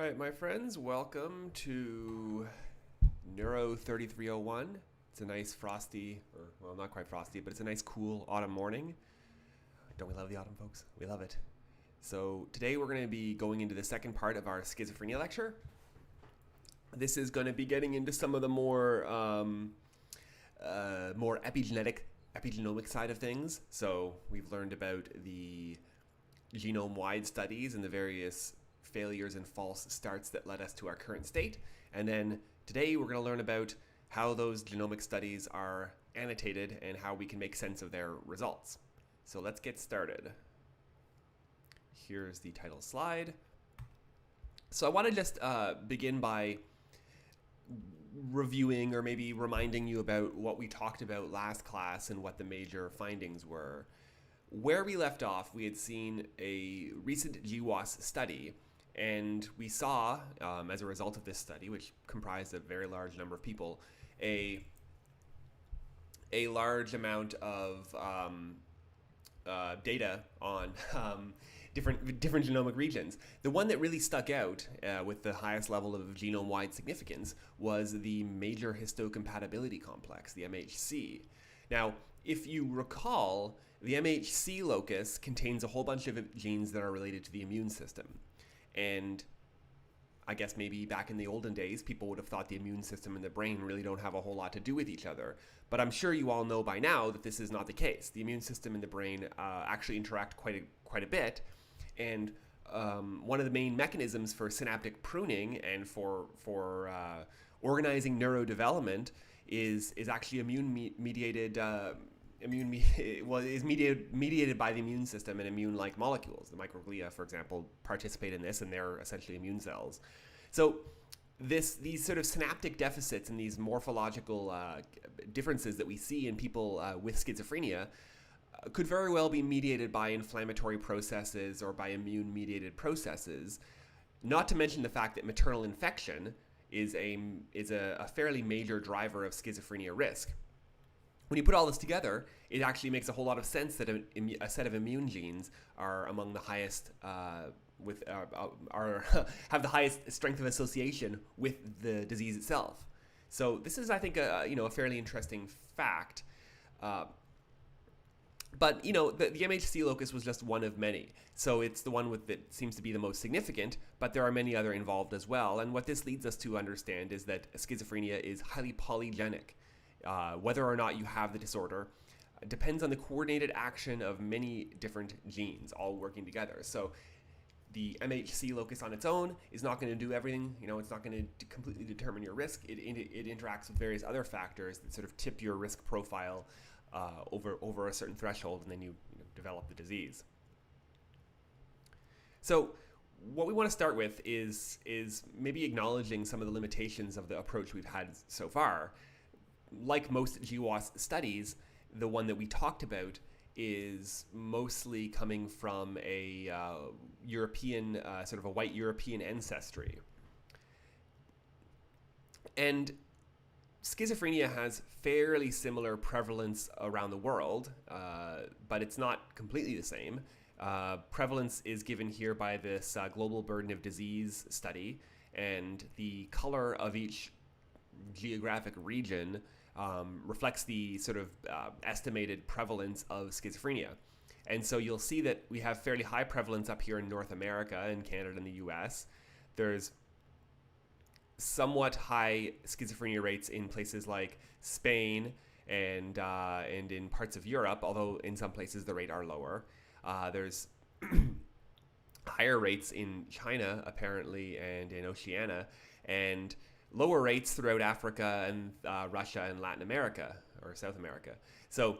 right, my friends, welcome to Neuro3301. It's a nice frosty, or well, not quite frosty, but it's a nice cool autumn morning. Don't we love the autumn, folks? We love it. So today we're going to be going into the second part of our schizophrenia lecture. This is going to be getting into some of the more epigenomic side of things. So we've learned about the genome-wide studies and the various failures and false starts that led us to our current state. And then today we're going to learn about how those genomic studies are annotated and how we can make sense of their results. So let's get started. Here's the title slide. So I want to just begin by reviewing or maybe reminding you about what we talked about last class and what the major findings were. Where we left off, we had seen a recent GWAS study, and we saw, as a result of this study, which comprised a very large number of people, a large amount of data on different genomic regions. The one that really stuck out with the highest level of genome-wide significance was the major histocompatibility complex, the MHC. Now, if you recall, the MHC locus contains a whole bunch of genes that are related to the immune system. And I guess maybe back in the olden days, people would have thought the immune system and the brain really don't have a whole lot to do with each other. But I'm sure you all know by now that this is not the case. The immune system and the brain actually interact quite a bit. And one of the main mechanisms for synaptic pruning and for organizing neurodevelopment is actually mediated by the immune system and immune-like molecules. The microglia, for example, participate in this, and they're essentially immune cells. So these sort of synaptic deficits and these morphological differences that we see in people with schizophrenia could very well be mediated by inflammatory processes or by immune-mediated processes, not to mention the fact that maternal infection is a fairly major driver of schizophrenia risk. When you put all this together, it actually makes a whole lot of sense that a set of immune genes are among the highest have the highest strength of association with the disease itself. So this is, I think, a fairly interesting fact. But the MHC locus was just one of many. So it's the one that seems to be the most significant, but there are many other involved as well. And what this leads us to understand is that schizophrenia is highly polygenic. Whether or not you have the disorder depends on the coordinated action of many different genes all working together. So the MHC locus on its own is not going to do everything. It's not going to completely determine your risk. It interacts with various other factors that sort of tip your risk profile over a certain threshold, and then you develop the disease. So what we want to start with is maybe acknowledging some of the limitations of the approach we've had so far. Like most GWAS studies, the one that we talked about is mostly coming from a European, sort of a white European ancestry. And schizophrenia has fairly similar prevalence around the world, but it's not completely the same. Prevalence is given here by this global burden of disease study, and the color of each geographic region reflects the sort of estimated prevalence of schizophrenia. And so you'll see that we have fairly high prevalence up here in North America and Canada and the US. There's somewhat high schizophrenia rates in places like Spain and in parts of Europe, although in some places the rate are lower. There's higher rates in China, apparently, and in Oceania, and lower rates throughout Africa and Russia and Latin America, or South America. So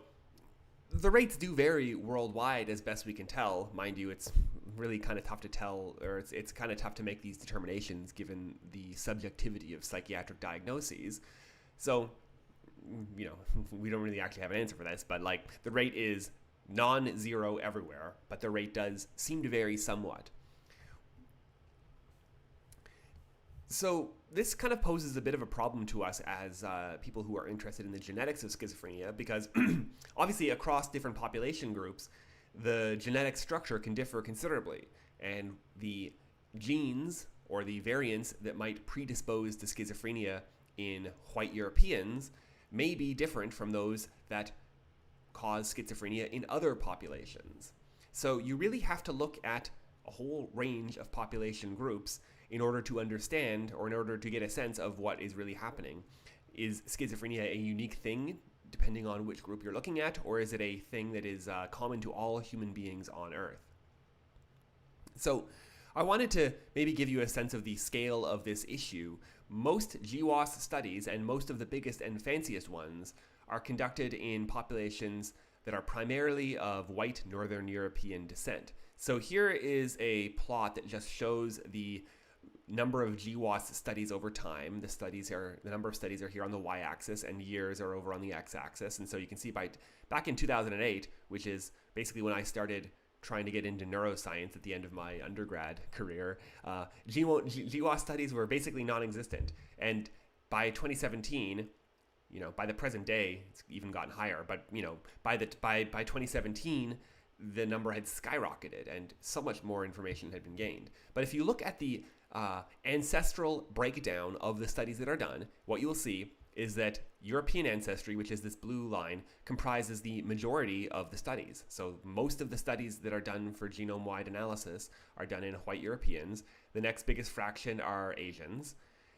the rates do vary worldwide as best we can tell. Mind you, it's really kind of tough to tell, or it's kind of tough to make these determinations given the subjectivity of psychiatric diagnoses. So, we don't really actually have an answer for this, but the rate is non-zero everywhere, but the rate does seem to vary somewhat. So this kind of poses a bit of a problem to us as people who are interested in the genetics of schizophrenia, because obviously across different population groups, the genetic structure can differ considerably, and the genes or the variants that might predispose to schizophrenia in white Europeans may be different from those that cause schizophrenia in other populations. So you really have to look at a whole range of population groups in order to understand, or in order to get a sense of what is really happening. Is schizophrenia a unique thing depending on which group you're looking at, or is it a thing that is common to all human beings on Earth? So I wanted to maybe give you a sense of the scale of this issue. Most GWAS studies, and most of the biggest and fanciest ones, are conducted in populations that are primarily of white Northern European descent. So here is a plot that just shows the number of GWAS studies over time. The number of studies are here on the y-axis, and years are over on the x-axis. And so you can see back in 2008, which is basically when I started trying to get into neuroscience at the end of my undergrad career, GWAS studies were basically non-existent. And by 2017, by the present day, it's even gotten higher. But by 2017, the number had skyrocketed, and so much more information had been gained. But if you look at the ancestral breakdown of the studies that are done, what you will see is that European ancestry, which is this blue line, comprises the majority of the studies. So most of the studies that are done for genome-wide analysis are done in white Europeans. The next biggest fraction are Asians.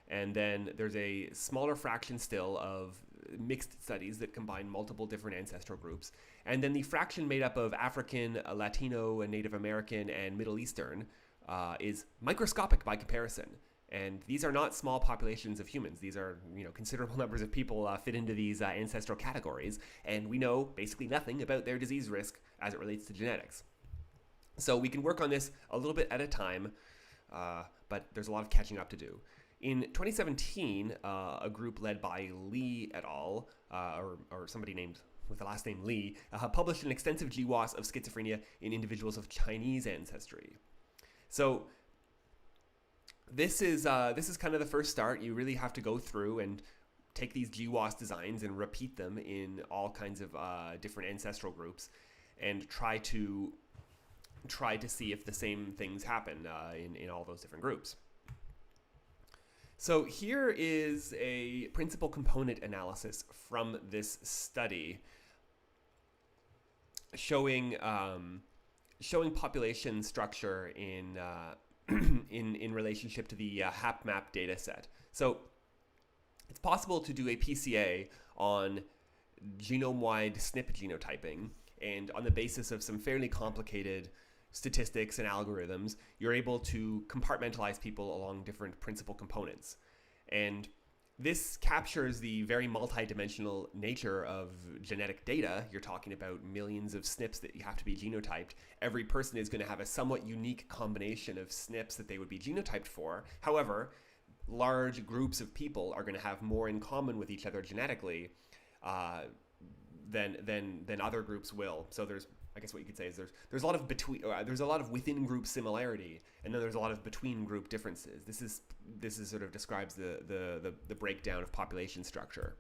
And then there's a smaller fraction still of mixed studies that combine multiple different ancestral groups. And then the fraction made up of African, Latino, and Native American, and Middle Eastern is microscopic by comparison. And these are not small populations of humans. These are, considerable numbers of people fit into these ancestral categories. And we know basically nothing about their disease risk as it relates to genetics. So we can work on this a little bit at a time, but there's a lot of catching up to do. In 2017, a group led by Lee et al., or somebody named with the last name Lee, published an extensive GWAS of schizophrenia in individuals of Chinese ancestry. So this is kind of the first start. You really have to go through and take these GWAS designs and repeat them in all kinds of different ancestral groups, and try to see if the same things happen in all those different groups. So here is a principal component analysis from this study showing population structure in relationship to the HapMap data set. So it's possible to do a PCA on genome-wide SNP genotyping, and on the basis of some fairly complicated statistics and algorithms, you're able to compartmentalize people along different principal components. And this captures the very multidimensional nature of genetic data. You're talking about millions of SNPs that you have to be genotyped. Every person is going to have a somewhat unique combination of SNPs that they would be genotyped for. However, large groups of people are going to have more in common with each other genetically than other groups will. So I guess what you could say is there's a lot of within group similarity, and then there's a lot of between group differences. This is sort of describes the breakdown of population structure.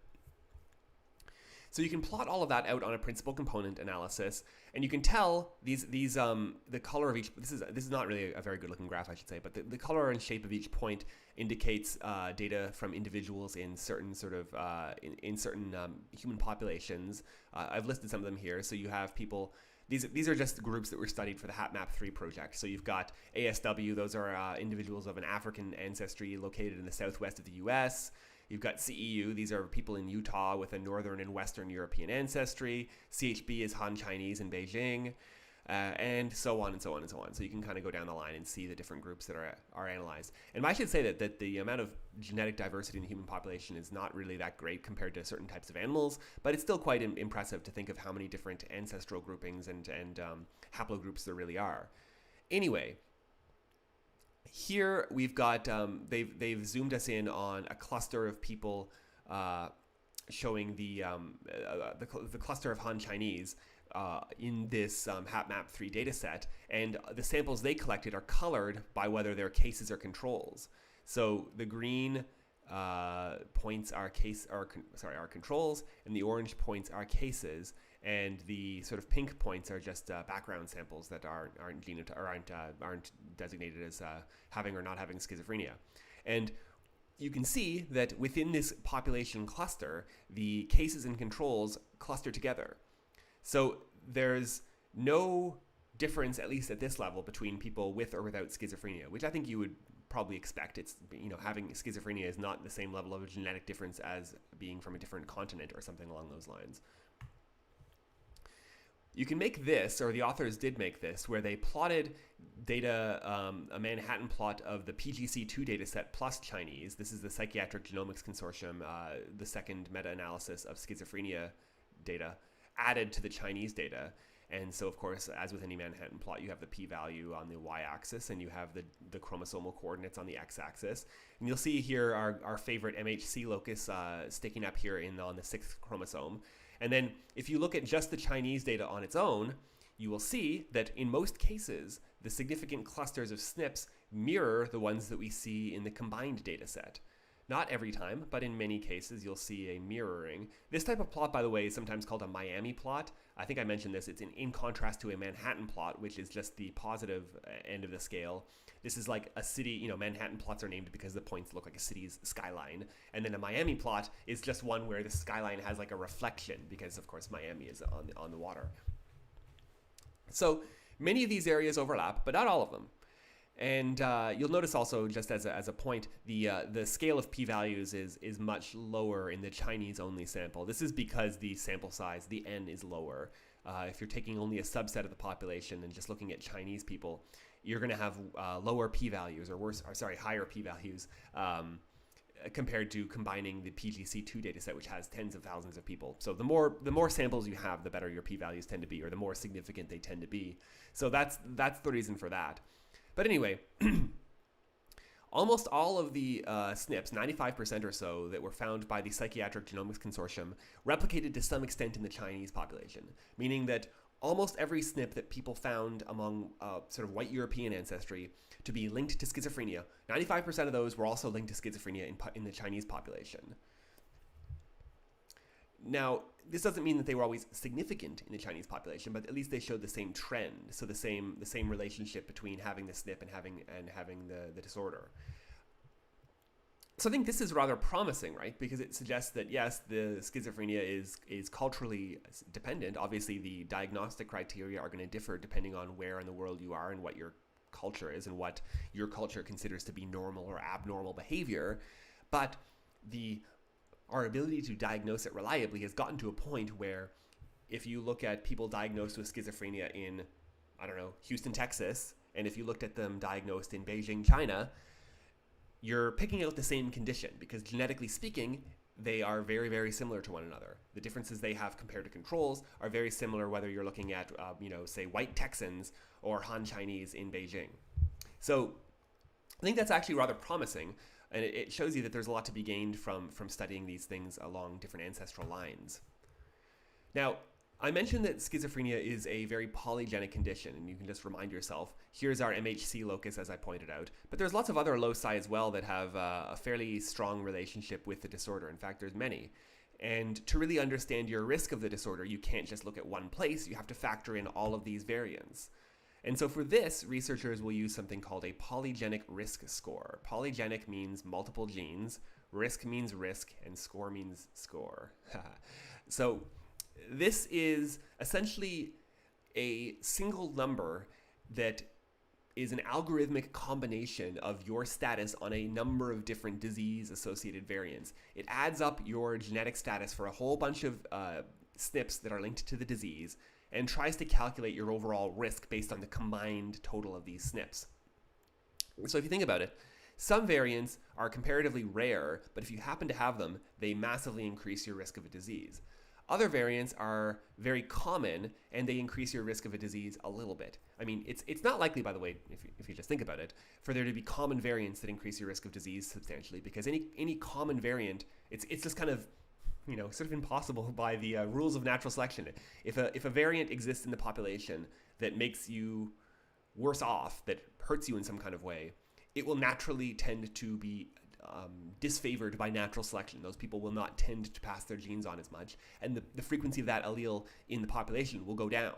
So you can plot all of that out on a principal component analysis, and you can tell the color of each. This is not really a very good looking graph, I should say, but the color and shape of each point indicates data from individuals in certain human populations. I've listed some of them here. So you have people. These are just groups that were studied for the HapMap3 project. So you've got ASW, those are individuals of an African ancestry located in the southwest of the US. You've got CEU, these are people in Utah with a northern and western European ancestry. CHB is Han Chinese in Beijing, and so on and so on and so on. So you can kind of go down the line and see the different groups that are analyzed. And I should say that the amount of genetic diversity in the human population is not really that great compared to certain types of animals, but it's still quite impressive to think of how many different ancestral groupings and haplogroups there really are. Anyway, here we've got they've zoomed us in on a cluster of people showing the cluster of Han Chinese in this HapMap3 data set, and the samples they collected are colored by whether they're cases or controls. So the green points are controls, and the orange points are cases. and the sort of pink points are just background samples that aren't designated as having or not having schizophrenia. And you can see that within this population cluster, the cases and controls cluster together. So there's no difference, at least at this level, between people with or without schizophrenia, which I think you would probably expect. It's, having schizophrenia is not the same level of a genetic difference as being from a different continent or something along those lines. You can make this, or the authors did make this, where they plotted data, a Manhattan plot of the PGC2 dataset plus Chinese. This is the Psychiatric Genomics Consortium, the second meta-analysis of schizophrenia data added to the Chinese data. And so, of course, as with any Manhattan plot, you have the p-value on the y-axis, and you have the chromosomal coordinates on the x-axis. And you'll see here our favorite MHC locus sticking up here on the 6th chromosome. And then if you look at just the Chinese data on its own, you will see that in most cases, the significant clusters of SNPs mirror the ones that we see in the combined data set. Not every time, but in many cases, you'll see a mirroring. This type of plot, by the way, is sometimes called a Miami plot. I think I mentioned this. It's in contrast to a Manhattan plot, which is just the positive end of the scale. This is like a city, Manhattan plots are named because the points look like a city's skyline. And then a Miami plot is just one where the skyline has like a reflection because, of course, Miami is on the water. So many of these areas overlap, but not all of them. And you'll notice also, just as a point, the scale of p-values is much lower in the Chinese-only sample. This is because the sample size, the n, is lower. If you're taking only a subset of the population and just looking at Chinese people, you're going to have lower p-values, higher p-values compared to combining the PGC2 dataset, which has tens of thousands of people. So the more samples you have, the better your p-values tend to be, or the more significant they tend to be. So that's the reason for that. But anyway, almost all of the SNPs, 95% or so, that were found by the Psychiatric Genomics Consortium replicated to some extent in the Chinese population, meaning that almost every SNP that people found among sort of white European ancestry to be linked to schizophrenia, 95% of those were also linked to schizophrenia in the Chinese population. Now, this doesn't mean that they were always significant in the Chinese population, but at least they showed the same trend, so the same relationship between having the SNP and having the disorder. So I think this is rather promising, right? Because it suggests that yes, the schizophrenia is culturally dependent. Obviously, the diagnostic criteria are going to differ depending on where in the world you are and what your culture is and what your culture considers to be normal or abnormal behavior. But our ability to diagnose it reliably has gotten to a point where if you look at people diagnosed with schizophrenia in, Houston, Texas, and if you looked at them diagnosed in Beijing, China, you're picking out the same condition because genetically speaking, they are very, very similar to one another. The differences they have compared to controls are very similar whether you're looking at, say white Texans or Han Chinese in Beijing. So I think that's actually rather promising. And it shows you that there's a lot to be gained from studying these things along different ancestral lines. Now, I mentioned that schizophrenia is a very polygenic condition, and you can just remind yourself, here's our MHC locus, as I pointed out. But there's lots of other loci as well that have a fairly strong relationship with the disorder. In fact, there's many. And to really understand your risk of the disorder, you can't just look at one place. You have to factor in all of these variants. And so for this, researchers will use something called a polygenic risk score. Polygenic means multiple genes, risk means risk, and score means score. So this is essentially a single number that is an algorithmic combination of your status on a number of different disease-associated variants. It adds up your genetic status for a whole bunch of SNPs that are linked to the disease, and tries to calculate your overall risk based on the combined total of these SNPs. So if you think about it, some variants are comparatively rare, but if you happen to have them, they massively increase your risk of a disease. Other variants are very common, and they increase your risk of a disease a little bit. I mean, it's not likely, by the way, if you just think about it, for there to be common variants that increase your risk of disease substantially, because any common variant, it's just kind of sort of impossible by the rules of natural selection. If a variant exists in the population that makes you worse off, that hurts you in some kind of way, it will naturally tend to be disfavored by natural selection. Those people will not tend to pass their genes on as much, and the frequency of that allele in the population will go down.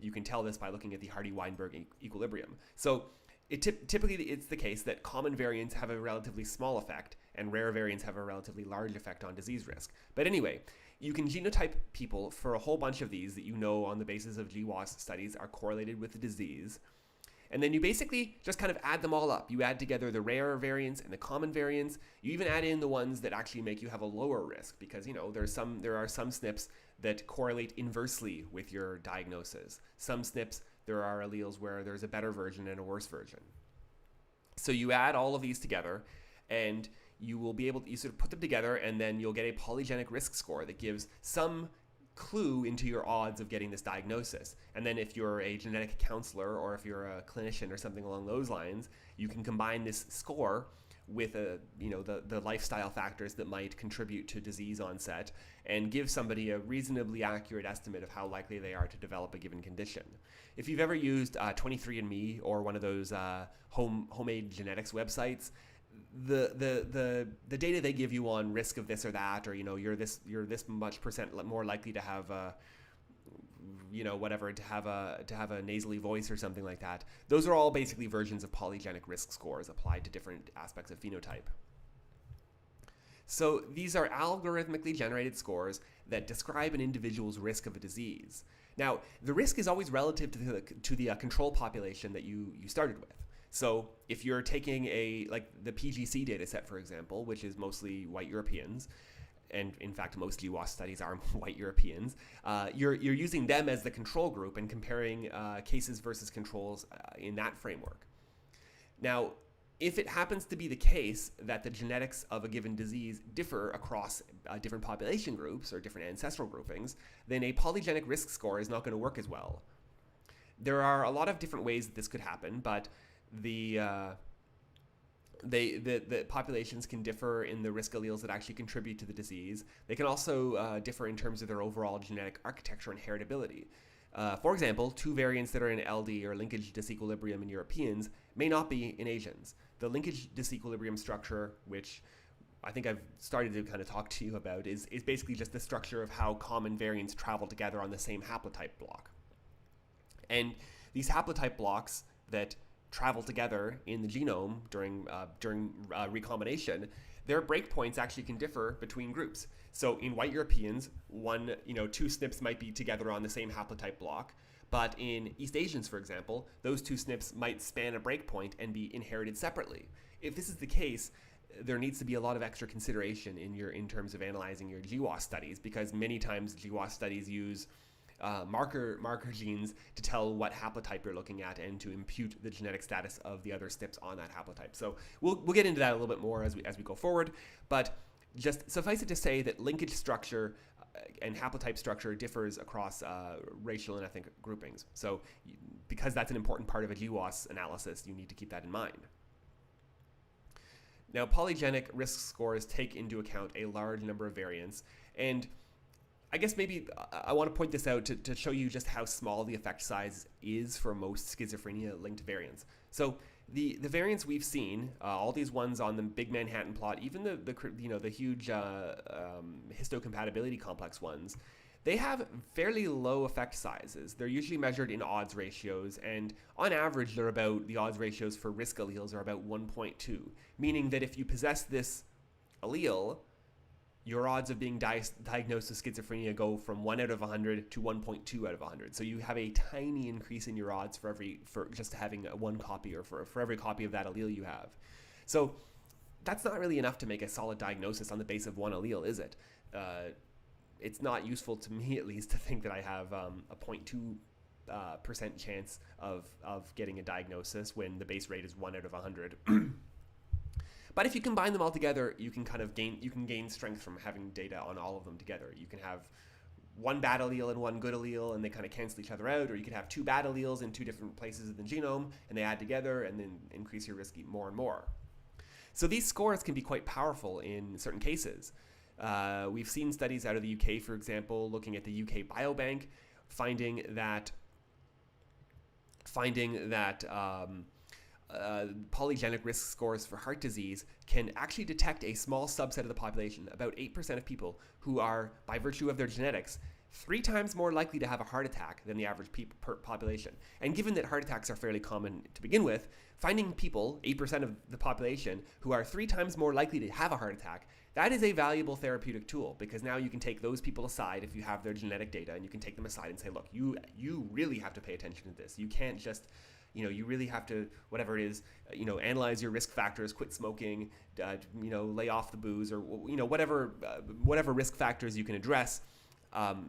You can tell this by looking at the Hardy-Weinberg equilibrium. So typically it's the case that common variants have a relatively small effect, and rare variants have a relatively large effect on disease risk. But anyway, you can genotype people for a whole bunch of these that you know on the basis of GWAS studies are correlated with the disease. And then you basically just kind of add them all up. You add together the rare variants and the common variants. You even add in the ones that actually make you have a lower risk, because there are some SNPs that correlate inversely with your diagnosis. Some SNPs, there are alleles where there's a better version and a worse version. So you add all of these together, and you will be able to, you sort of put them together, and then you'll get a polygenic risk score that gives some clue into your odds of getting this diagnosis. And then if you're a genetic counselor or if you're a clinician or something along those lines, you can combine this score with the lifestyle factors that might contribute to disease onset and give somebody a reasonably accurate estimate of how likely they are to develop a given condition. If you've ever used 23andMe or one of those homemade genetics websites, the data they give you on risk of this or that, or you're this much percent more likely to have to have a nasally voice or something like that. Those are all basically versions of polygenic risk scores applied to different aspects of phenotype. So these are algorithmically generated scores that describe an individual's risk of a disease. Now, the risk is always relative to the control population that you started with. So if you're taking like the PGC data set, for example, which is mostly white Europeans, and in fact most GWAS studies are white Europeans, you're using them as the control group and comparing cases versus controls in that framework. Now, if it happens to be the case that the genetics of a given disease differ across different population groups or different ancestral groupings, then a polygenic risk score is not going to work as well. There are a lot of different ways that this could happen, but the populations can differ in the risk alleles that actually contribute to the disease. They can also differ in terms of their overall genetic architecture and heritability. For example, two variants that are in LD or linkage disequilibrium in Europeans may not be in Asians. The linkage disequilibrium structure, which I think I've started to kind of talk to you about, is basically just the structure of how common variants travel together on the same haplotype block. And these haplotype blocks that travel together in the genome during recombination, their breakpoints actually can differ between groups. So in white Europeans, two SNPs might be together on the same haplotype block, but in East Asians, for example, those two SNPs might span a breakpoint and be inherited separately. If this is the case, there needs to be a lot of extra consideration in terms of analyzing your GWAS studies, because many times GWAS studies use marker genes to tell what haplotype you're looking at and to impute the genetic status of the other SNPs on that haplotype. So we'll get into that a little bit more as we go forward, but just suffice it to say that linkage structure and haplotype structure differs across racial and ethnic groupings. So because that's an important part of a GWAS analysis, you need to keep that in mind. Now, polygenic risk scores take into account a large number of variants, and I guess maybe I want to point this out to show you just how small the effect size is for most schizophrenia-linked variants. So the variants we've seen, all these ones on the big Manhattan plot, even the huge histocompatibility complex ones, they have fairly low effect sizes. They're usually measured in odds ratios, and on average, the odds ratios for risk alleles are about 1.2, meaning that if you possess this allele, your odds of being diagnosed with schizophrenia go from 1 out of 100 to 1.2 out of 100. So you have a tiny increase in your odds for just having one copy, or for every copy of that allele you have. So that's not really enough to make a solid diagnosis on the basis of one allele, is it? It's not useful to me, at least, to think that I have a 0.2% chance of getting a diagnosis when the base rate is 1 out of 100. But if you combine them all together, you can gain strength from having data on all of them together. You can have one bad allele and one good allele, and they kind of cancel each other out, or you could have two bad alleles in two different places of the genome, and they add together and then increase your risk more and more. So these scores can be quite powerful in certain cases. We've seen studies out of the UK, for example, looking at the UK Biobank, finding that polygenic risk scores for heart disease can actually detect a small subset of the population, about 8% of people, who are, by virtue of their genetics, 3 times more likely to have a heart attack than the average population. And given that heart attacks are fairly common to begin with, finding people, 8% of the population, who are 3 times more likely to have a heart attack, that is a valuable therapeutic tool, because now you can take those people aside if you have their genetic data, and you can take them aside and say, look, you really have to pay attention to this. You can't just, you really have to, whatever it is, analyze your risk factors, quit smoking, lay off the booze, or, whatever risk factors you can address.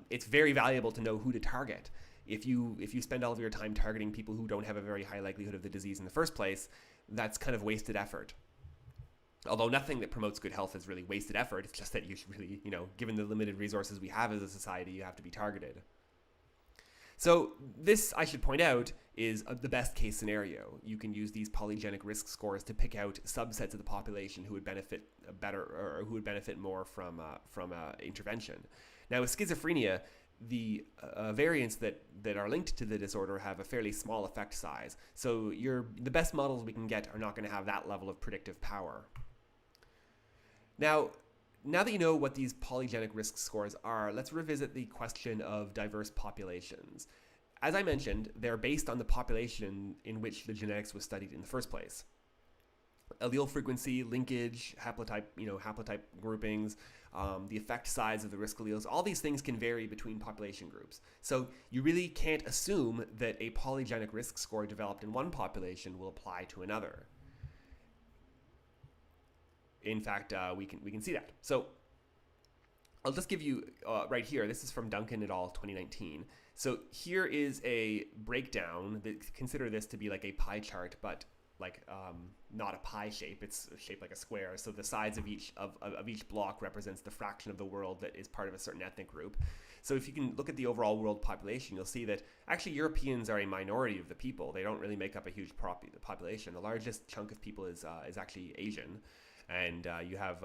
It's very valuable to know who to target. If you spend all of your time targeting people who don't have a very high likelihood of the disease in the first place, that's kind of wasted effort. Although nothing that promotes good health is really wasted effort. It's just that you should really, given the limited resources we have as a society, you have to be targeted. So this, I should point out, is the best case scenario. You can use these polygenic risk scores to pick out subsets of the population who would benefit better, or who would benefit more from intervention. Now, with schizophrenia, the variants that are linked to the disorder have a fairly small effect size. So the best models we can get are not going to have that level of predictive power. Now that you know what these polygenic risk scores are, let's revisit the question of diverse populations. As I mentioned, they're based on the population in which the genetics was studied in the first place. Allele frequency, linkage, haplotype groupings, the effect size of the risk alleles, all these things can vary between population groups. So you really can't assume that a polygenic risk score developed in one population will apply to another. In fact, we can see that. So I'll just give you right here. This is from Duncan et al. 2019. So here is a breakdown. Consider this to be like a pie chart, but like not a pie shape. It's shaped like a square. So the sides of each block represents the fraction of the world that is part of a certain ethnic group. So if you can look at the overall world population, you'll see that actually Europeans are a minority of the people. They don't really make up a huge population. The largest chunk of people is actually Asian. And you have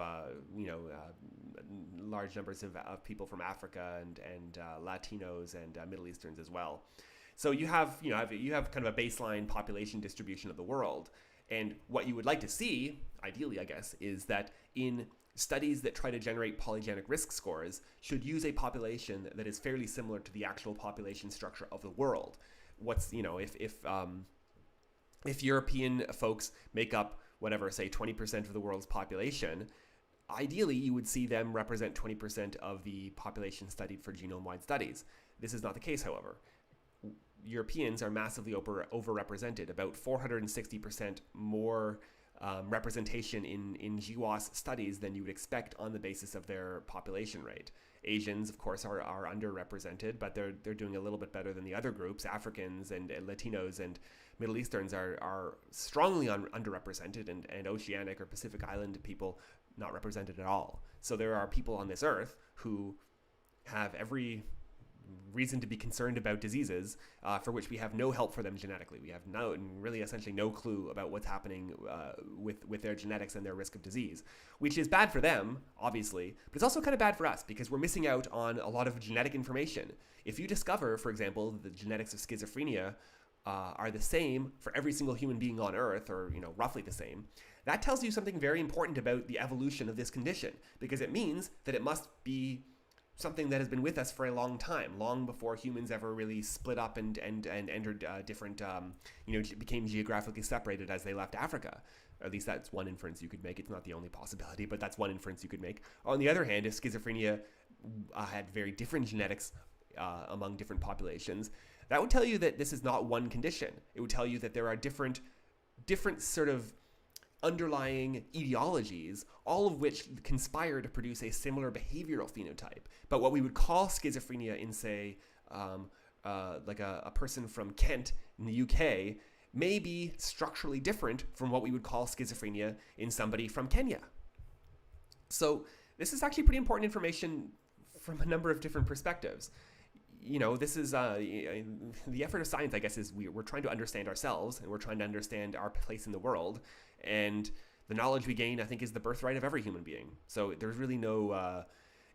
large numbers of people from Africa and Latinos and Middle Easterns as well. So you have kind of a baseline population distribution of the world. And what you would like to see, ideally, I guess, is that in studies that try to generate polygenic risk scores should use a population that is fairly similar to the actual population structure of the world. If European folks make up whatever, say 20% of the world's population, ideally you would see them represent 20% of the population studied for genome-wide studies. This is not the case, however. Europeans are massively overrepresented, about 460% more representation in GWAS studies than you would expect on the basis of their population rate. Asians, of course, are underrepresented, but they're doing a little bit better than the other groups. Africans and Latinos and Middle Easterns are strongly underrepresented, and Oceanic or Pacific Island people not represented at all. So there are people on this earth who have every reason to be concerned about diseases for which we have no help for them genetically. We have essentially no clue about what's happening with their genetics and their risk of disease, which is bad for them, obviously, but it's also kind of bad for us because we're missing out on a lot of genetic information. If you discover, for example, the genetics of schizophrenia are the same for every single human being on Earth, or roughly the same, that tells you something very important about the evolution of this condition, because it means that it must be something that has been with us for a long time, long before humans ever really split up and entered different, became geographically separated as they left Africa. Or at least that's one inference you could make. It's not the only possibility, but that's one inference you could make. On the other hand, if schizophrenia had very different genetics among different populations, that would tell you that this is not one condition. It would tell you that there are different sort of underlying etiologies, all of which conspire to produce a similar behavioral phenotype. But what we would call schizophrenia in, say, like a person from Kent in the UK may be structurally different from what we would call schizophrenia in somebody from Kenya. So this is actually pretty important information from a number of different perspectives. This is the effort of science, I guess, is we're trying to understand ourselves, and we're trying to understand our place in the world. And the knowledge we gain, I think, is the birthright of every human being. So there's really no,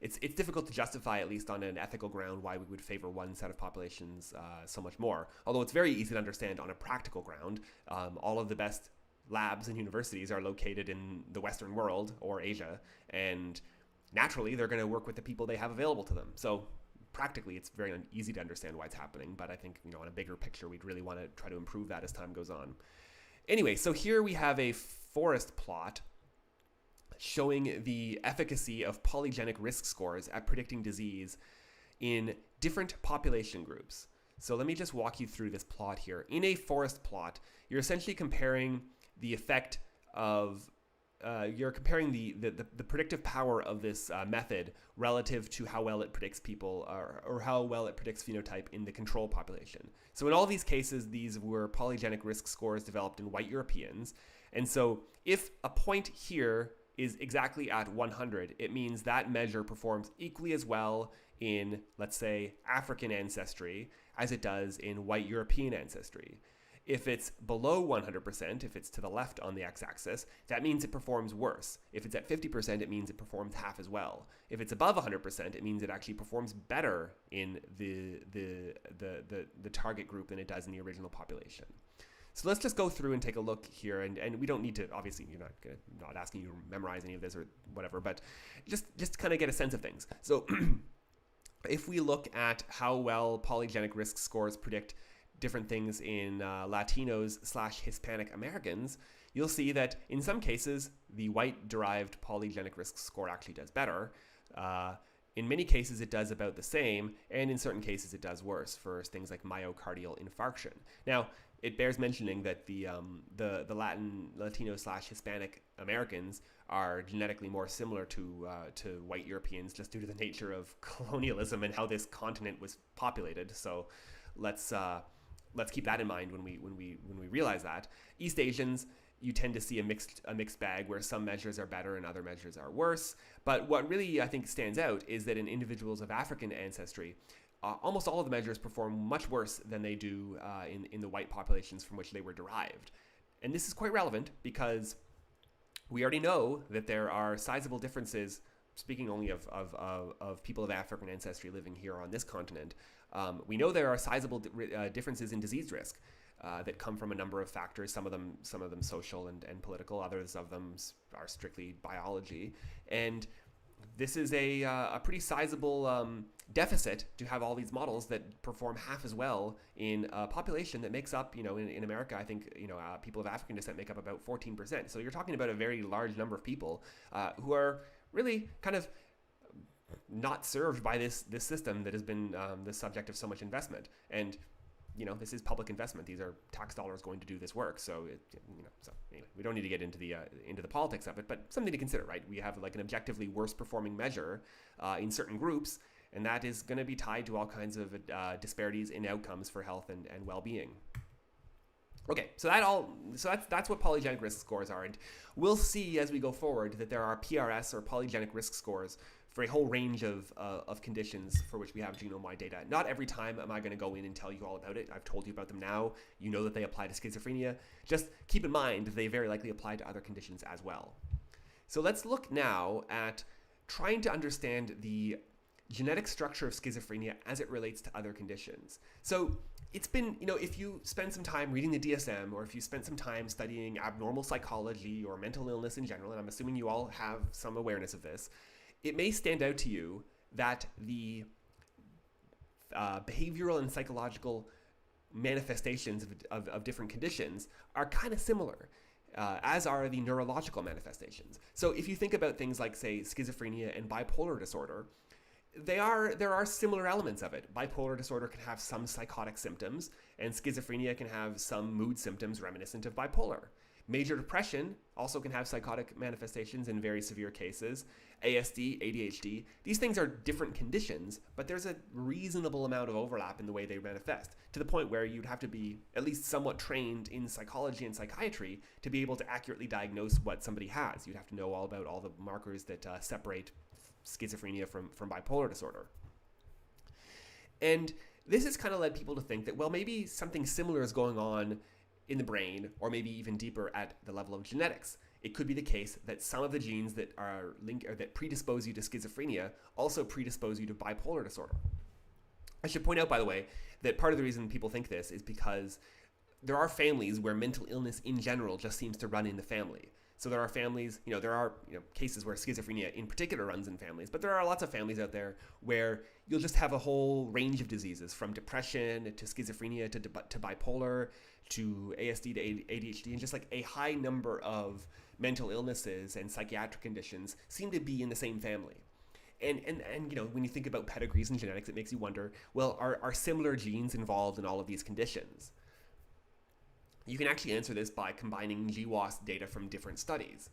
it's difficult to justify, at least on an ethical ground, why we would favor one set of populations so much more. Although it's very easy to understand on a practical ground. All of the best labs and universities are located in the Western world or Asia, and naturally they're going to work with the people they have available to them. So practically, it's very easy to understand why it's happening. But I think, on a bigger picture, we'd really want to try to improve that as time goes on. Anyway, so here we have a forest plot showing the efficacy of polygenic risk scores at predicting disease in different population groups. So let me just walk you through this plot here. In a forest plot, you're essentially comparing the effect of you're comparing the predictive power of this method relative to how well it predicts people or how well it predicts phenotype in the control population. So in all these cases, these were polygenic risk scores developed in white Europeans. And so if a point here is exactly at 100, it means that measure performs equally as well in, let's say, African ancestry as it does in white European ancestry. If it's below 100%, if it's to the left on the x-axis, that means it performs worse. If it's at 50%, it means it performs half as well. If it's above 100%, it means it actually performs better in the target group than it does in the original population. So let's just go through and take a look here, and we don't need to, obviously, not asking you to memorize any of this or whatever, but just kind of get a sense of things. So if we look at how well polygenic risk scores predict different things in Latinos/Hispanic Americans, you'll see that in some cases, the white-derived polygenic risk score actually does better. In many cases, it does about the same, and in certain cases, it does worse for things like myocardial infarction. Now, it bears mentioning that the Latino/Hispanic Americans are genetically more similar to white Europeans just due to the nature of colonialism and how this continent was populated. So let's keep that in mind when we realize that. East Asians, you tend to see a mixed bag where some measures are better and other measures are worse. But what really I think stands out is that in individuals of African ancestry, almost all of the measures perform much worse than they do in the white populations from which they were derived. And this is quite relevant because we already know that there are sizable differences, speaking only of people of African ancestry living here on this continent. We know there are sizable differences in disease risk that come from a number of factors, some of them social and political, others of them are strictly biology. And this is a pretty sizable deficit to have all these models that perform half as well in a population that makes up, in America, I think, people of African descent make up about 14%. So you're talking about a very large number of people who are really kind of not served by this system that has been the subject of so much investment. And this is public investment. These are tax dollars going to do this work. So so anyway, we don't need to get into the politics of it, but something to consider, right? We have like an objectively worse performing measure in certain groups, and that is going to be tied to all kinds of disparities in outcomes for health and well-being. Okay, so that's what polygenic risk scores are, and we'll see as we go forward that there are PRS or polygenic risk scores for a whole range of conditions for which we have genome-wide data. Not every time am I going to go in and tell you all about it. I've told you about them now. You know that they apply to schizophrenia. Just keep in mind they very likely apply to other conditions as well. So let's look now at trying to understand the genetic structure of schizophrenia as it relates to other conditions. So it's been, if you spend some time reading the DSM, or if you spend some time studying abnormal psychology or mental illness in general, and I'm assuming you all have some awareness of this, it may stand out to you that the behavioral and psychological manifestations of different conditions are kind of similar, as are the neurological manifestations. So if you think about things like, say, schizophrenia and bipolar disorder, there are similar elements of it. Bipolar disorder can have some psychotic symptoms, and schizophrenia can have some mood symptoms reminiscent of bipolar. Major depression also can have psychotic manifestations in very severe cases. ASD, ADHD, these things are different conditions, but there's a reasonable amount of overlap in the way they manifest, to the point where you'd have to be at least somewhat trained in psychology and psychiatry to be able to accurately diagnose what somebody has. You'd have to know all about all the markers that separate schizophrenia from bipolar disorder. And this has kind of led people to think that, well, maybe something similar is going on in the brain, or maybe even deeper at the level of genetics. it could be the case that some of the genes that are linked or that predispose you to schizophrenia also predispose you to bipolar disorder. I should point out, by the way, that part of the reason people think this is because there are families where mental illness in general just seems to run in the family. So there are families, there are cases where schizophrenia in particular runs in families, but there are lots of families out there where you'll just have a whole range of diseases, from depression to schizophrenia to bipolar to ASD to ADHD, and just like a high number of mental illnesses and psychiatric conditions seem to be in the same family. And when you think about pedigrees and genetics, it makes you wonder, well, are similar genes involved in all of these conditions? You can actually answer this by combining GWAS data from different studies.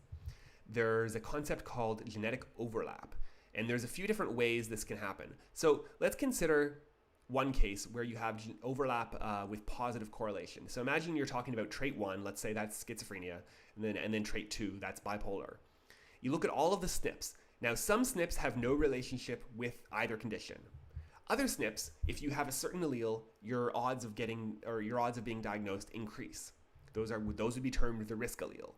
There's a concept called genetic overlap, and there's a few different ways this can happen. So let's consider one case where you have overlap with positive correlation. So imagine you're talking about trait 1, let's say that's schizophrenia, and then trait 2, that's bipolar. You look at all of the SNPs. Now, some SNPs have no relationship with either condition. Other SNPs, if you have a certain allele, your odds of being diagnosed increase. Those would be termed the risk allele.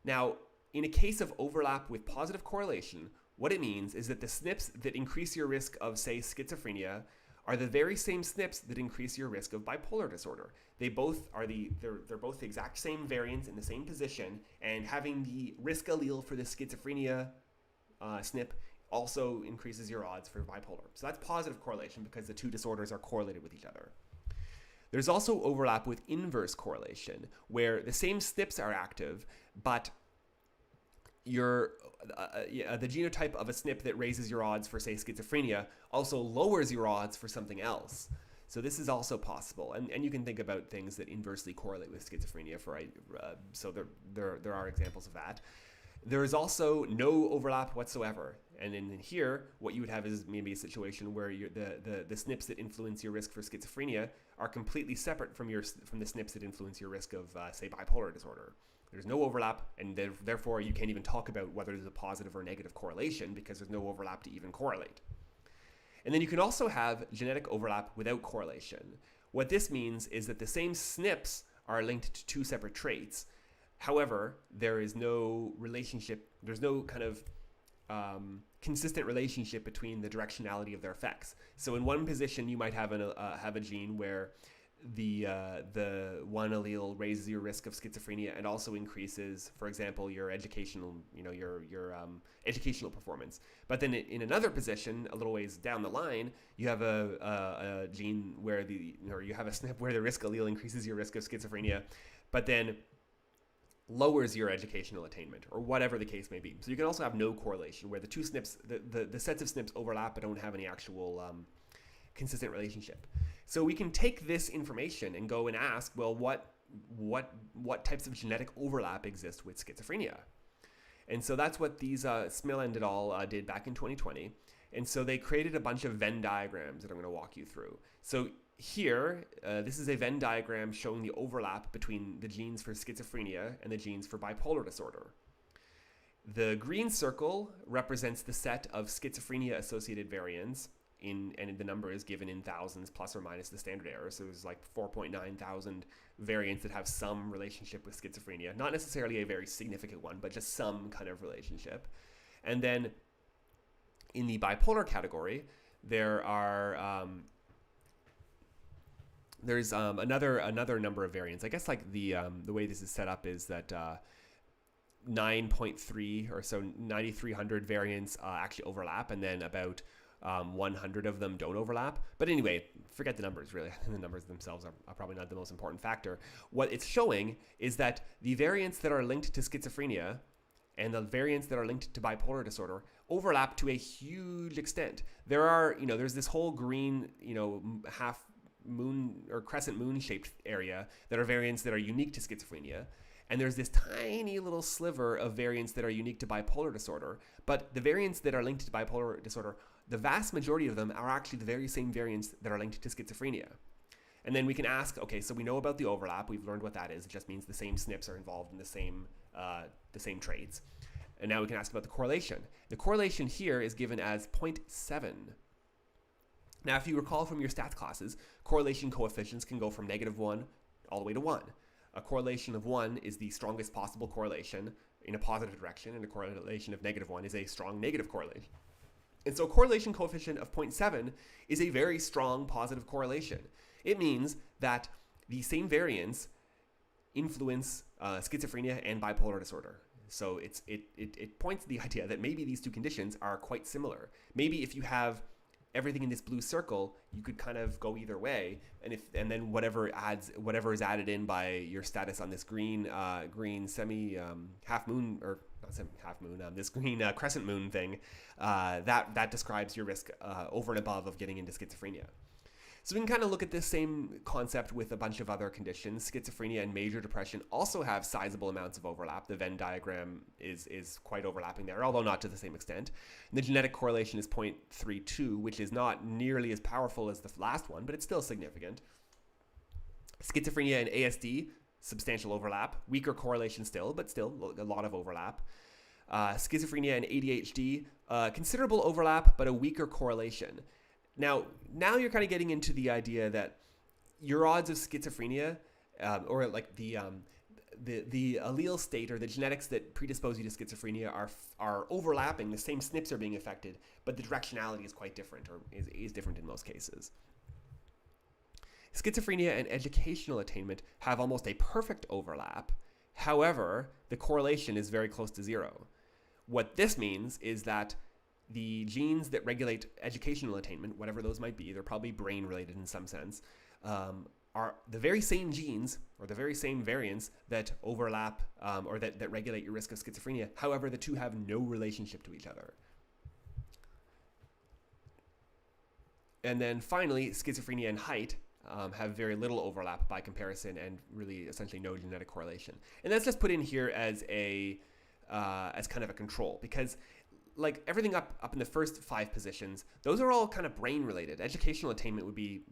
Now, in a case of overlap with positive correlation, what it means is that the SNPs that increase your risk of, say, schizophrenia are the very same SNPs that increase your risk of bipolar disorder. They're both the exact same variants in the same position, and having the risk allele for the schizophrenia SNP also increases your odds for bipolar. So that's positive correlation because the two disorders are correlated with each other. There's also overlap with inverse correlation, where the same SNPs are active, but the genotype of a SNP that raises your odds for, say, schizophrenia also lowers your odds for something else. So this is also possible, and you can think about things that inversely correlate with schizophrenia. So there are examples of that. There is also no overlap whatsoever. And in here, what you would have is maybe a situation where the SNPs that influence your risk for schizophrenia are completely separate from the SNPs that influence your risk of, say, bipolar disorder. There's no overlap, and therefore you can't even talk about whether there's a positive or negative correlation because there's no overlap to even correlate. And then you can also have genetic overlap without correlation. What this means is that the same SNPs are linked to two separate traits. However, there is no relationship, there's no kind of consistent relationship between the directionality of their effects. So in one position, you might have a gene where the one allele raises your risk of schizophrenia and also increases, for example, your educational, your educational performance. But then in another position, a little ways down the line, you have a gene where you have a SNP where the risk allele increases your risk of schizophrenia, but then lowers your educational attainment, or whatever the case may be. So you can also have no correlation, where the two SNPs, the sets of SNPs overlap but don't have any actual consistent relationship. So we can take this information and go and ask, well, what types of genetic overlap exist with schizophrenia? And so that's what these Smill and et al. Did back in 2020. And so they created a bunch of Venn diagrams that I'm going to walk you through. So here, this is a Venn diagram showing the overlap between the genes for schizophrenia and the genes for bipolar disorder. The green circle represents the set of schizophrenia-associated variants, and the number is given in thousands plus or minus the standard error. So there's like 4.9 thousand variants that have some relationship with schizophrenia. Not necessarily a very significant one, but just some kind of relationship. And then in the bipolar category, there are there's another number of variants. I guess like the way this is set up is that 9.3 or so 9,300 variants actually overlap, and then about 100 of them don't overlap. But anyway, forget the numbers, really. The numbers themselves are probably not the most important factor. What it's showing is that the variants that are linked to schizophrenia and the variants that are linked to bipolar disorder overlap to a huge extent. There's this whole green, half moon or crescent moon shaped area that are variants that are unique to schizophrenia. And there's this tiny little sliver of variants that are unique to bipolar disorder. But the variants that are linked to bipolar disorder, the vast majority of them are actually the very same variants that are linked to schizophrenia. And then we can ask, okay, so we know about the overlap. We've learned what that is. It just means the same SNPs are involved in the same traits. And now we can ask about the correlation. The correlation here is given as 0.7. Now, if you recall from your stats classes, correlation coefficients can go from -1 all the way to 1. A correlation of 1 is the strongest possible correlation. in a positive direction, and a correlation of -1 is a strong negative correlation. And so a correlation coefficient of 0.7 is a very strong positive correlation. It means that the same variants influence schizophrenia and bipolar disorder. So it points to the idea that maybe these two conditions are quite similar. Maybe if you have everything in this blue circle, you could kind of go either way, and then whatever is added in by your status on this green semi half moon, or not semi half moon, this green crescent moon thing, that describes your risk over and above of getting into schizophrenia. So we can kind of look at this same concept with a bunch of other conditions. Schizophrenia and major depression also have sizable amounts of overlap. The Venn diagram is quite overlapping there, although not to the same extent. And the genetic correlation is 0.32, which is not nearly as powerful as the last one, but it's still significant. Schizophrenia and ASD, substantial overlap. Weaker correlation still, but still a lot of overlap. Schizophrenia and ADHD, considerable overlap, but a weaker correlation. Now you're kind of getting into the idea that your odds of schizophrenia, or like the allele state or the genetics that predispose you to schizophrenia are overlapping. The same SNPs are being affected, but the directionality is quite different, or is different in most cases. Schizophrenia and educational attainment have almost a perfect overlap. However, the correlation is very close to zero. What this means is that the genes that regulate educational attainment, whatever those might be, they're probably brain related in some sense, are the very same genes or the very same variants that overlap or that regulate your risk of schizophrenia. However, the two have no relationship to each other. And then finally, schizophrenia and height have very little overlap by comparison, and really essentially no genetic correlation. And that's just put in here as kind of a control, because like everything up in the first 5 positions, those are all kind of brain related. Educational attainment would be,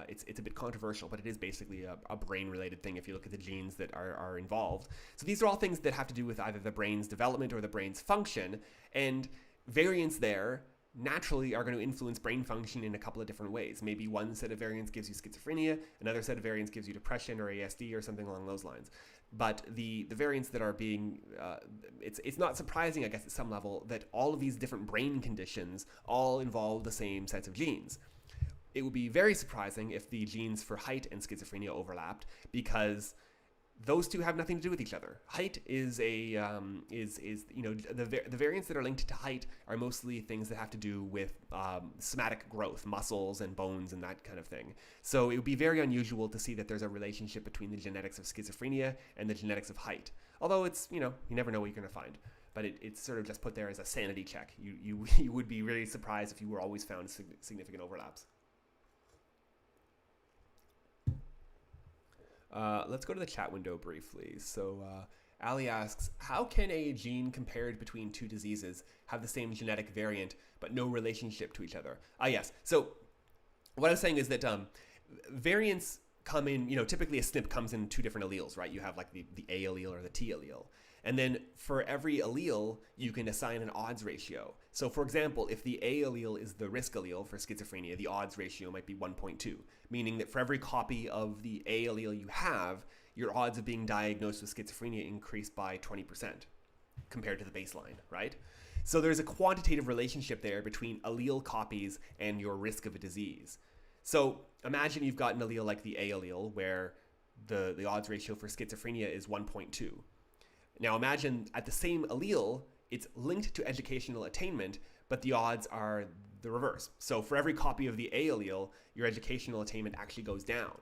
it's a bit controversial, but it is basically a brain related thing if you look at the genes that are involved. So these are all things that have to do with either the brain's development or the brain's function, and variants there naturally are going to influence brain function in a couple of different ways. Maybe one set of variants gives you schizophrenia, another set of variants gives you depression or ASD or something along those lines. But the variants that are being, it's not surprising, I guess, at some level, that all of these different brain conditions all involve the same sets of genes. It would be very surprising if the genes for height and schizophrenia overlapped, because those two have nothing to do with each other. Height is the variants that are linked to height are mostly things that have to do with somatic growth, muscles and bones and that kind of thing. So it would be very unusual to see that there's a relationship between the genetics of schizophrenia and the genetics of height. Although it's, you never know what you're going to find. But it's sort of just put there as a sanity check. You would be really surprised if you were always found significant overlaps. Let's go to the chat window briefly. So Ali asks, how can a gene compared between two diseases have the same genetic variant but no relationship to each other? Yes. So what I was saying is that variants come in, typically a SNP comes in 2 different alleles, right? You have like the A allele or the T allele. And then for every allele, you can assign an odds ratio. So for example, if the A allele is the risk allele for schizophrenia, the odds ratio might be 1.2, meaning that for every copy of the A allele you have, your odds of being diagnosed with schizophrenia increase by 20% compared to the baseline, right? So there's a quantitative relationship there between allele copies and your risk of a disease. So imagine you've got an allele like the A allele where the odds ratio for schizophrenia is 1.2. Now imagine at the same allele, it's linked to educational attainment, but the odds are the reverse. So for every copy of the A allele, your educational attainment actually goes down.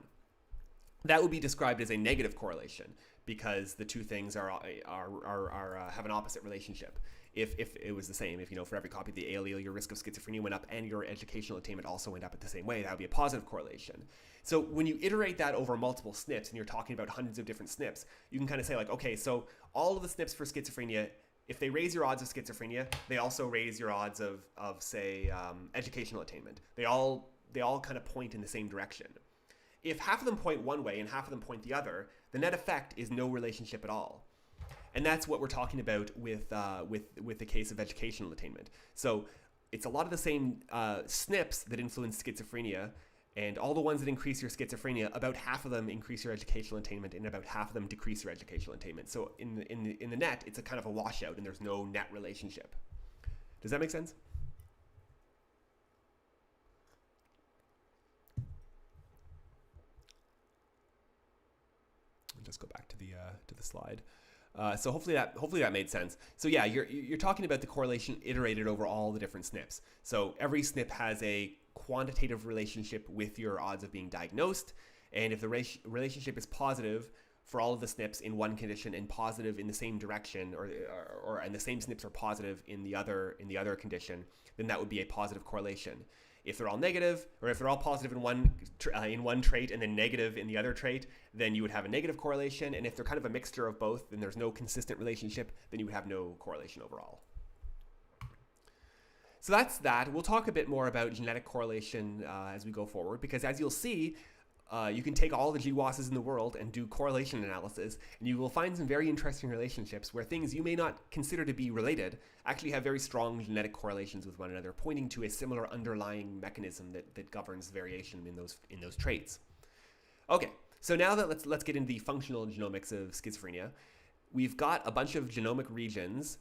That would be described as a negative correlation, because the two things have an opposite relationship. If it was the same, if for every copy of the A allele, your risk of schizophrenia went up and your educational attainment also went up at the same way, that would be a positive correlation. So when you iterate that over multiple SNPs, and you're talking about hundreds of different SNPs, you can kind of say like, okay, so all of the SNPs for schizophrenia, if they raise your odds of schizophrenia, they also raise your odds of say, educational attainment. They all kind of point in the same direction. If half of them point one way and half of them point the other, the net effect is no relationship at all. And that's what we're talking about with the case of educational attainment. So it's a lot of the same SNPs that influence schizophrenia, And all the ones that increase your schizophrenia, about half of them increase your educational attainment, and about half of them decrease your educational attainment. So in the net, it's a kind of a washout, and there's no net relationship. Does that make sense? I'll just go back to the slide. So hopefully that made sense. So yeah, you're talking about the correlation iterated over all the different SNPs. So every SNP has a quantitative relationship with your odds of being diagnosed, and if the relationship is positive for all of the SNPs in one condition and positive in the same direction, and the same SNPs are positive in the other condition, then that would be a positive correlation. If they're all negative, or if they're all positive in one trait and then negative in the other trait, then you would have a negative correlation. And if they're kind of a mixture of both, then there's no consistent relationship, then you would have no correlation overall. So that's that. We'll talk a bit more about genetic correlation as we go forward, because as you'll see, you can take all the GWASs in the world and do correlation analysis, and you will find some very interesting relationships where things you may not consider to be related actually have very strong genetic correlations with one another, pointing to a similar underlying mechanism that governs variation in those traits. Okay, so now that let's get into the functional genomics of schizophrenia. We've got a bunch of genomic regions.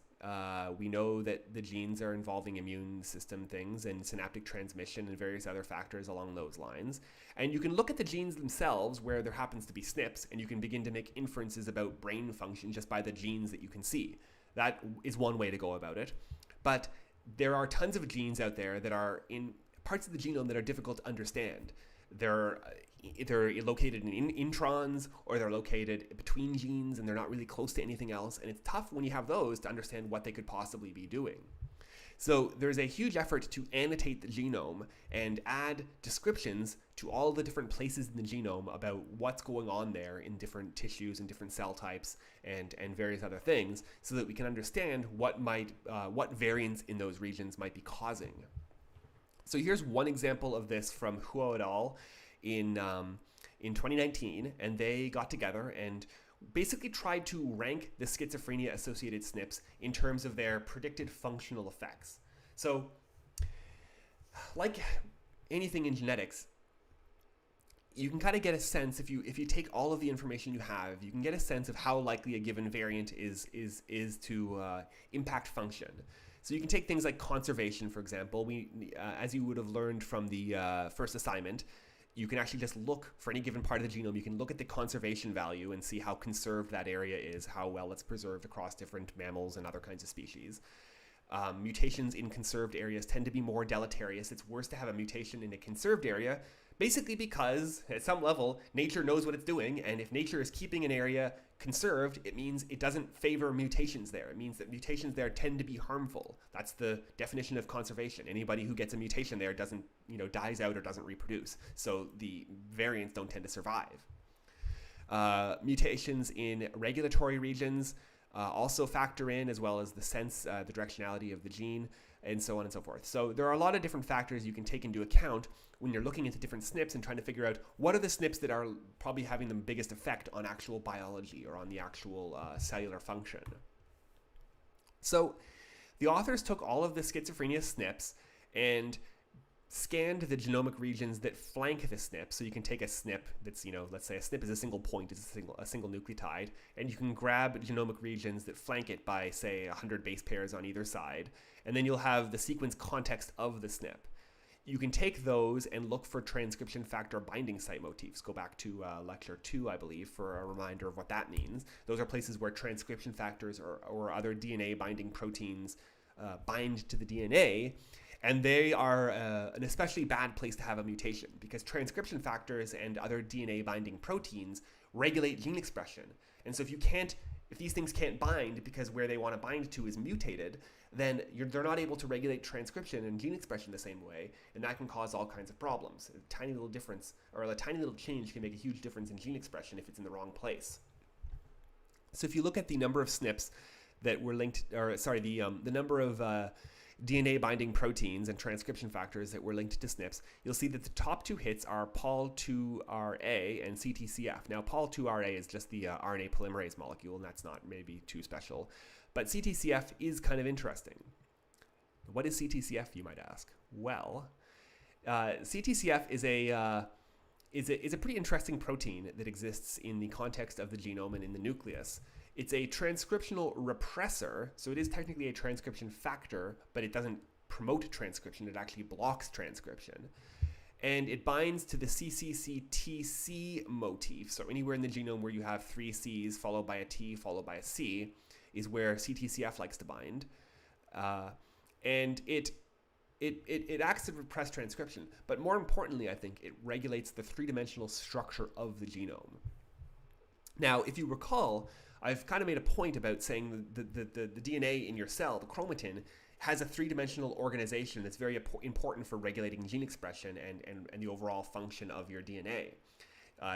We know that the genes are involving immune system things and synaptic transmission and various other factors along those lines. And you can look at the genes themselves where there happens to be SNPs, and you can begin to make inferences about brain function just by the genes that you can see. That is one way to go about it. But there are tons of genes out there that are in parts of the genome that are difficult to understand. They're located in introns, or they're located between genes, and they're not really close to anything else. And it's tough when you have those to understand what they could possibly be doing. So there's a huge effort to annotate the genome and add descriptions to all the different places in the genome about what's going on there in different tissues and different cell types and various other things, so that we can understand what variants in those regions might be causing. So here's one example of this from Huo et al. In 2019, and they got together and basically tried to rank the schizophrenia-associated SNPs in terms of their predicted functional effects. So, like anything in genetics, you can kind of get a sense, if you take all of the information you have, you can get a sense of how likely a given variant is to impact function. So you can take things like conservation, for example. As you would have learned from the first assignment, you can actually just look for any given part of the genome. You can look at the conservation value and see how conserved that area is, how well it's preserved across different mammals and other kinds of species. Mutations in conserved areas tend to be more deleterious. It's worse to have a mutation in a conserved area, basically because, at some level, nature knows what it's doing, and if nature is keeping an area conserved, it means it doesn't favor mutations there. It means that mutations there tend to be harmful. That's the definition of conservation. Anybody who gets a mutation there doesn't, dies out or doesn't reproduce. So the variants don't tend to survive. Mutations in regulatory regions also factor in, as well as the sense, the directionality of the gene, and so on and so forth. So there are a lot of different factors you can take into account when you're looking into different SNPs and trying to figure out what are the SNPs that are probably having the biggest effect on actual biology or on the actual cellular function. So the authors took all of the schizophrenia SNPs and scanned the genomic regions that flank the SNP. So you can take a SNP that's, let's say a SNP is a single point, it's a single nucleotide, and you can grab genomic regions that flank it by, say, 100 base pairs on either side, and then you'll have the sequence context of the SNP. You can take those and look for transcription factor binding site motifs. Go back to lecture 2, I believe, for a reminder of what that means. Those are places where transcription factors or other DNA binding proteins bind to the DNA. And they are an especially bad place to have a mutation, because transcription factors and other DNA binding proteins regulate gene expression. And so if these things can't bind because where they want to bind to is mutated, then they're not able to regulate transcription and gene expression the same way, and that can cause all kinds of problems. A tiny little difference, or a tiny little change, can make a huge difference in gene expression if it's in the wrong place. So if you look at the number of SNPs that were linked, the number of DNA binding proteins and transcription factors that were linked to SNPs, you'll see that the top two hits are Pol2RA and CTCF. Now, Pol2RA is just the RNA polymerase molecule, and that's not maybe too special. But CTCF is kind of interesting. What is CTCF, you might ask? Well, CTCF is a pretty interesting protein that exists in the context of the genome and in the nucleus. It's a transcriptional repressor, so it is technically a transcription factor, but it doesn't promote transcription, it actually blocks transcription. And it binds to the CCCTC motif. So anywhere in the genome where you have 3 C's followed by a T followed by a C is where CTCF likes to bind. And it acts to repress transcription. But more importantly, I think, it regulates the 3-dimensional structure of the genome. Now, if you recall, I've kind of made a point about saying the DNA in your cell, the chromatin, has a 3-dimensional organization that's very important for regulating gene expression and the overall function of your DNA.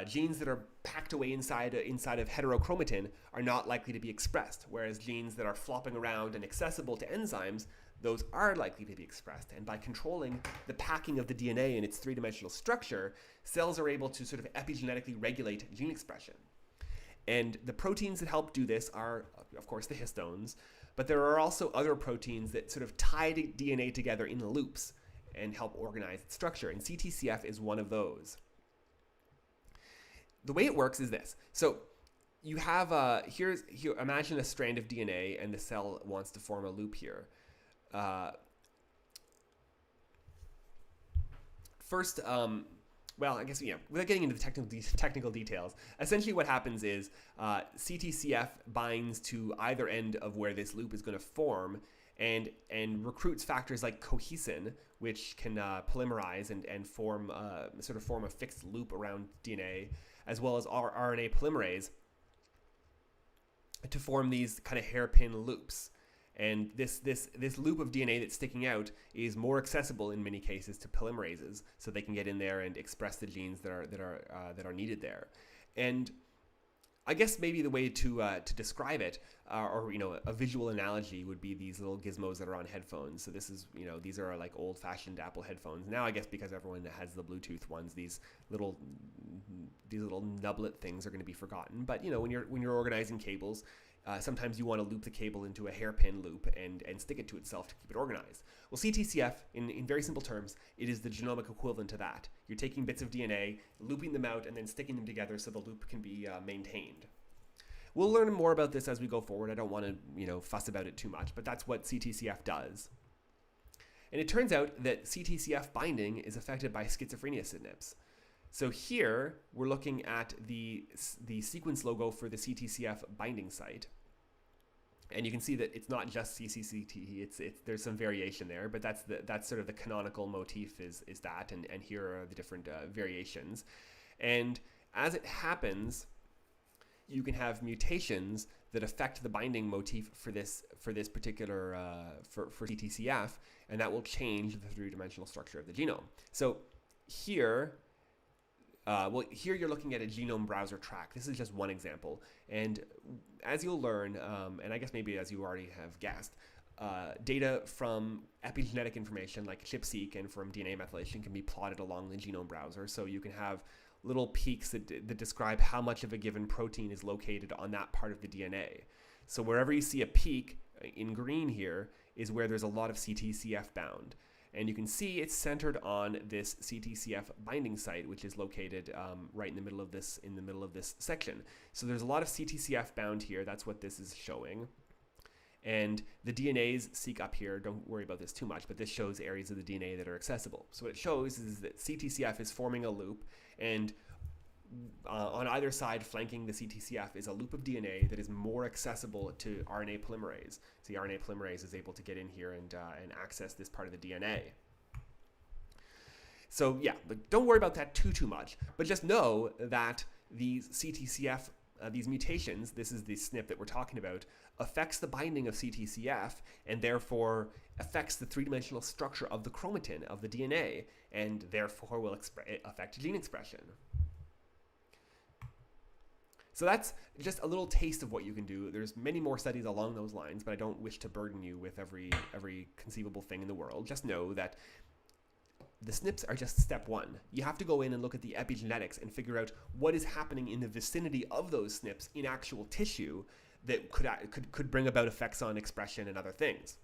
Genes that are packed away inside of heterochromatin are not likely to be expressed, whereas genes that are flopping around and accessible to enzymes, those are likely to be expressed. And by controlling the packing of the DNA in its 3-dimensional structure, cells are able to sort of epigenetically regulate gene expression. And the proteins that help do this are, of course, the histones, but there are also other proteins that sort of tie DNA together in loops and help organize its structure, and CTCF is one of those. The way it works is this. So you have, here, imagine a strand of DNA and the cell wants to form a loop here. First, well, I guess, without getting into the technical details, essentially what happens is CTCF binds to either end of where this loop is going to form and recruits factors like cohesin, which can polymerize and form a fixed loop around DNA, as well as RNA polymerase to form these kind of hairpin loops. And this loop of DNA that's sticking out is more accessible in many cases to polymerases, so they can get in there and express the genes that are needed there. And I guess maybe the way to describe it, or a visual analogy would be these little gizmos that are on headphones. So this is, these are like old-fashioned Apple headphones. Now I guess because everyone has the Bluetooth ones, these little nublet things are going to be forgotten. But when you're organizing cables, sometimes you want to loop the cable into a hairpin loop and stick it to itself to keep it organized. Well, CTCF, in very simple terms, it is the genomic equivalent to that. You're taking bits of DNA, looping them out, and then sticking them together so the loop can be maintained. We'll learn more about this as we go forward. I don't want to fuss about it too much, but that's what CTCF does. And it turns out that CTCF binding is affected by schizophrenia SNPs. So here we're looking at the sequence logo for the CTCF binding site. And you can see that it's not just CCCT, there's some variation there, but that's sort of the canonical motif is that, and here are the different variations. And as it happens, you can have mutations that affect the binding motif for this particular for CTCF, and that will change the 3-dimensional structure of the genome. So here, here you're looking at a genome browser track. This is just one example. And as you'll learn, and I guess maybe as you already have guessed, data from epigenetic information like ChIP-seq and from DNA methylation can be plotted along the genome browser. So you can have little peaks that describe how much of a given protein is located on that part of the DNA. So wherever you see a peak in green here is where there's a lot of CTCF bound. And you can see it's centered on this CTCF binding site, which is located right in the middle of this section. So there's a lot of CTCF bound here. That's what this is showing. And the DNAs seek up here. Don't worry about this too much, but this shows areas of the DNA that are accessible. So what it shows is that CTCF is forming a loop, and on either side flanking the CTCF is a loop of DNA that is more accessible to RNA polymerase. So the RNA polymerase is able to get in here and access this part of the DNA. So yeah, but don't worry about that too much, but just know that these CTCF, these mutations, this is the SNP that we're talking about, affects the binding of CTCF and therefore affects the 3-dimensional structure of the chromatin of the DNA, and therefore will affect gene expression. So that's just a little taste of what you can do. There's many more studies along those lines, but I don't wish to burden you with every conceivable thing in the world. Just know that the SNPs are just step one. You have to go in and look at the epigenetics and figure out what is happening in the vicinity of those SNPs in actual tissue that could bring about effects on expression and other things.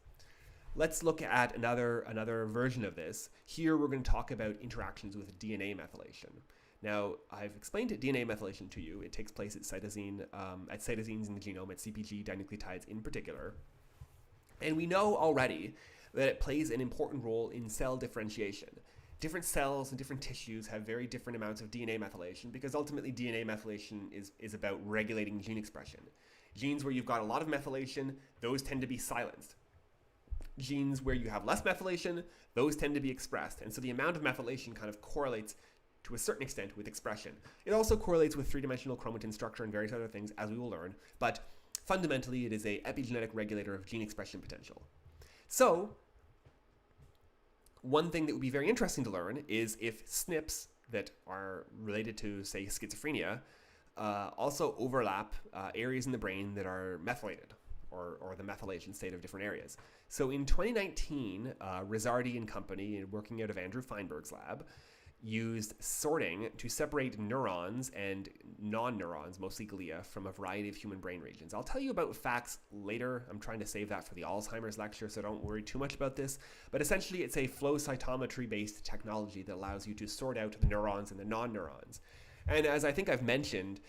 Let's look at another version of this. Here we're going to talk about interactions with DNA methylation. Now, I've explained DNA methylation to you. It takes place at cytosines in the genome, at CpG dinucleotides in particular. And we know already that it plays an important role in cell differentiation. Different cells and different tissues have very different amounts of DNA methylation because ultimately DNA methylation is about regulating gene expression. Genes where you've got a lot of methylation, those tend to be silenced. Genes where you have less methylation, those tend to be expressed. And so the amount of methylation kind of correlates to a certain extent with expression. It also correlates with three-dimensional chromatin structure and various other things, as we will learn, but fundamentally it is an epigenetic regulator of gene expression potential. So one thing that would be very interesting to learn is if SNPs that are related to, say, schizophrenia also overlap areas in the brain that are methylated, or the methylation state of different areas. So in 2019, Rizzardi and company, working out of Andrew Feinberg's lab, used sorting to separate neurons and non-neurons, mostly glia, from a variety of human brain regions. I'll tell you about facts later. I'm trying to save that for the Alzheimer's lecture, so don't worry too much about this. But essentially, it's a flow cytometry-based technology that allows you to sort out the neurons and the non-neurons. And as I think I've mentioned,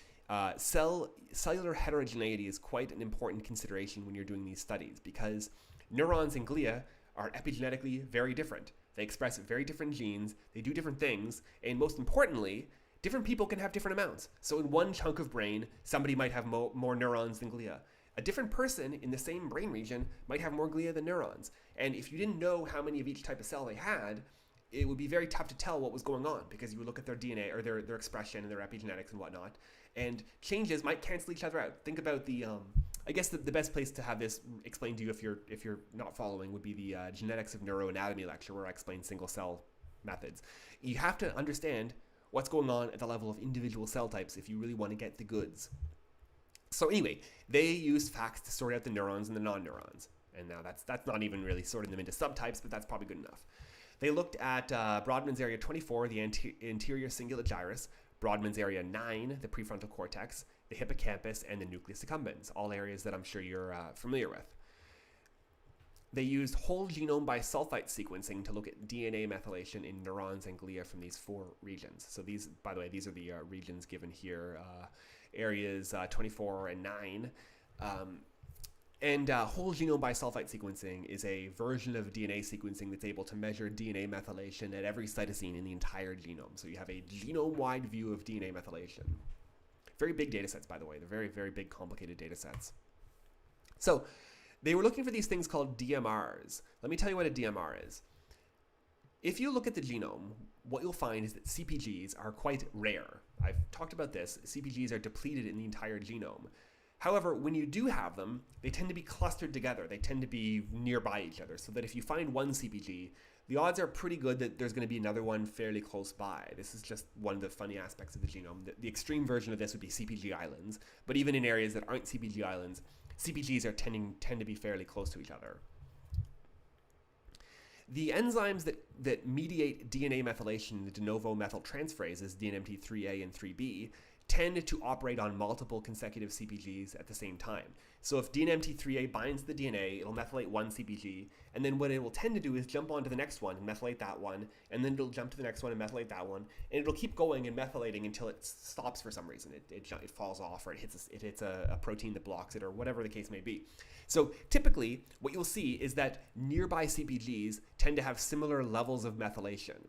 cellular heterogeneity is quite an important consideration when you're doing these studies because neurons and glia are epigenetically very different. They express very different genes, they do different things, and most importantly, different people can have different amounts. So in one chunk of brain, somebody might have more neurons than glia. A different person in the same brain region might have more glia than neurons. And if you didn't know how many of each type of cell they had, it would be very tough to tell what was going on because you would look at their DNA or their expression and their epigenetics and whatnot, and changes might cancel each other out. Think about I guess the best place to have this explained to you if you're not following would be the genetics of neuroanatomy lecture where I explain single cell methods. You have to understand what's going on at the level of individual cell types if you really want to get the goods. So anyway, they used FACS to sort out the neurons and the non-neurons. And now that's not even really sorting them into subtypes, but that's probably good enough. They looked at Brodmann's area 24, the anterior cingulate gyrus, Brodmann's area 9, the prefrontal cortex, the hippocampus, and the nucleus accumbens, all areas that I'm sure you're familiar with. They used whole genome bisulfite sequencing to look at DNA methylation in neurons and glia from these 4 regions. So these, by the way, these are the regions given here, areas 24 and 9. Whole genome bisulfite sequencing is a version of DNA sequencing that's able to measure DNA methylation at every cytosine in the entire genome. So you have a genome-wide view of DNA methylation. Very big data sets, by the way. They're very, very big, complicated data sets. So they were looking for these things called DMRs. Let me tell you what a DMR is. If you look at the genome, what you'll find is that CpGs are quite rare. I've talked about this. CpGs are depleted in the entire genome. However, when you do have them, they tend to be clustered together. They tend to be nearby each other, so that if you find one CpG, the odds are pretty good that there's going to be another one fairly close by. This is just one of the funny aspects of the genome. The extreme version of this would be CpG islands, but even in areas that aren't CpG islands, CpGs tend to be fairly close to each other. The enzymes that mediate DNA methylation, the de novo methyltransferases, DNMT3A and 3B, tend to operate on multiple consecutive CpGs at the same time. So if DNMT3A binds the DNA, it'll methylate one CpG, and then what it will tend to do is jump onto the next one and methylate that one, and then it'll jump to the next one and methylate that one, and it'll keep going and methylating until it stops for some reason. It falls off, or it hits a protein that blocks it, or whatever the case may be. So typically, what you'll see is that nearby CpGs tend to have similar levels of methylation.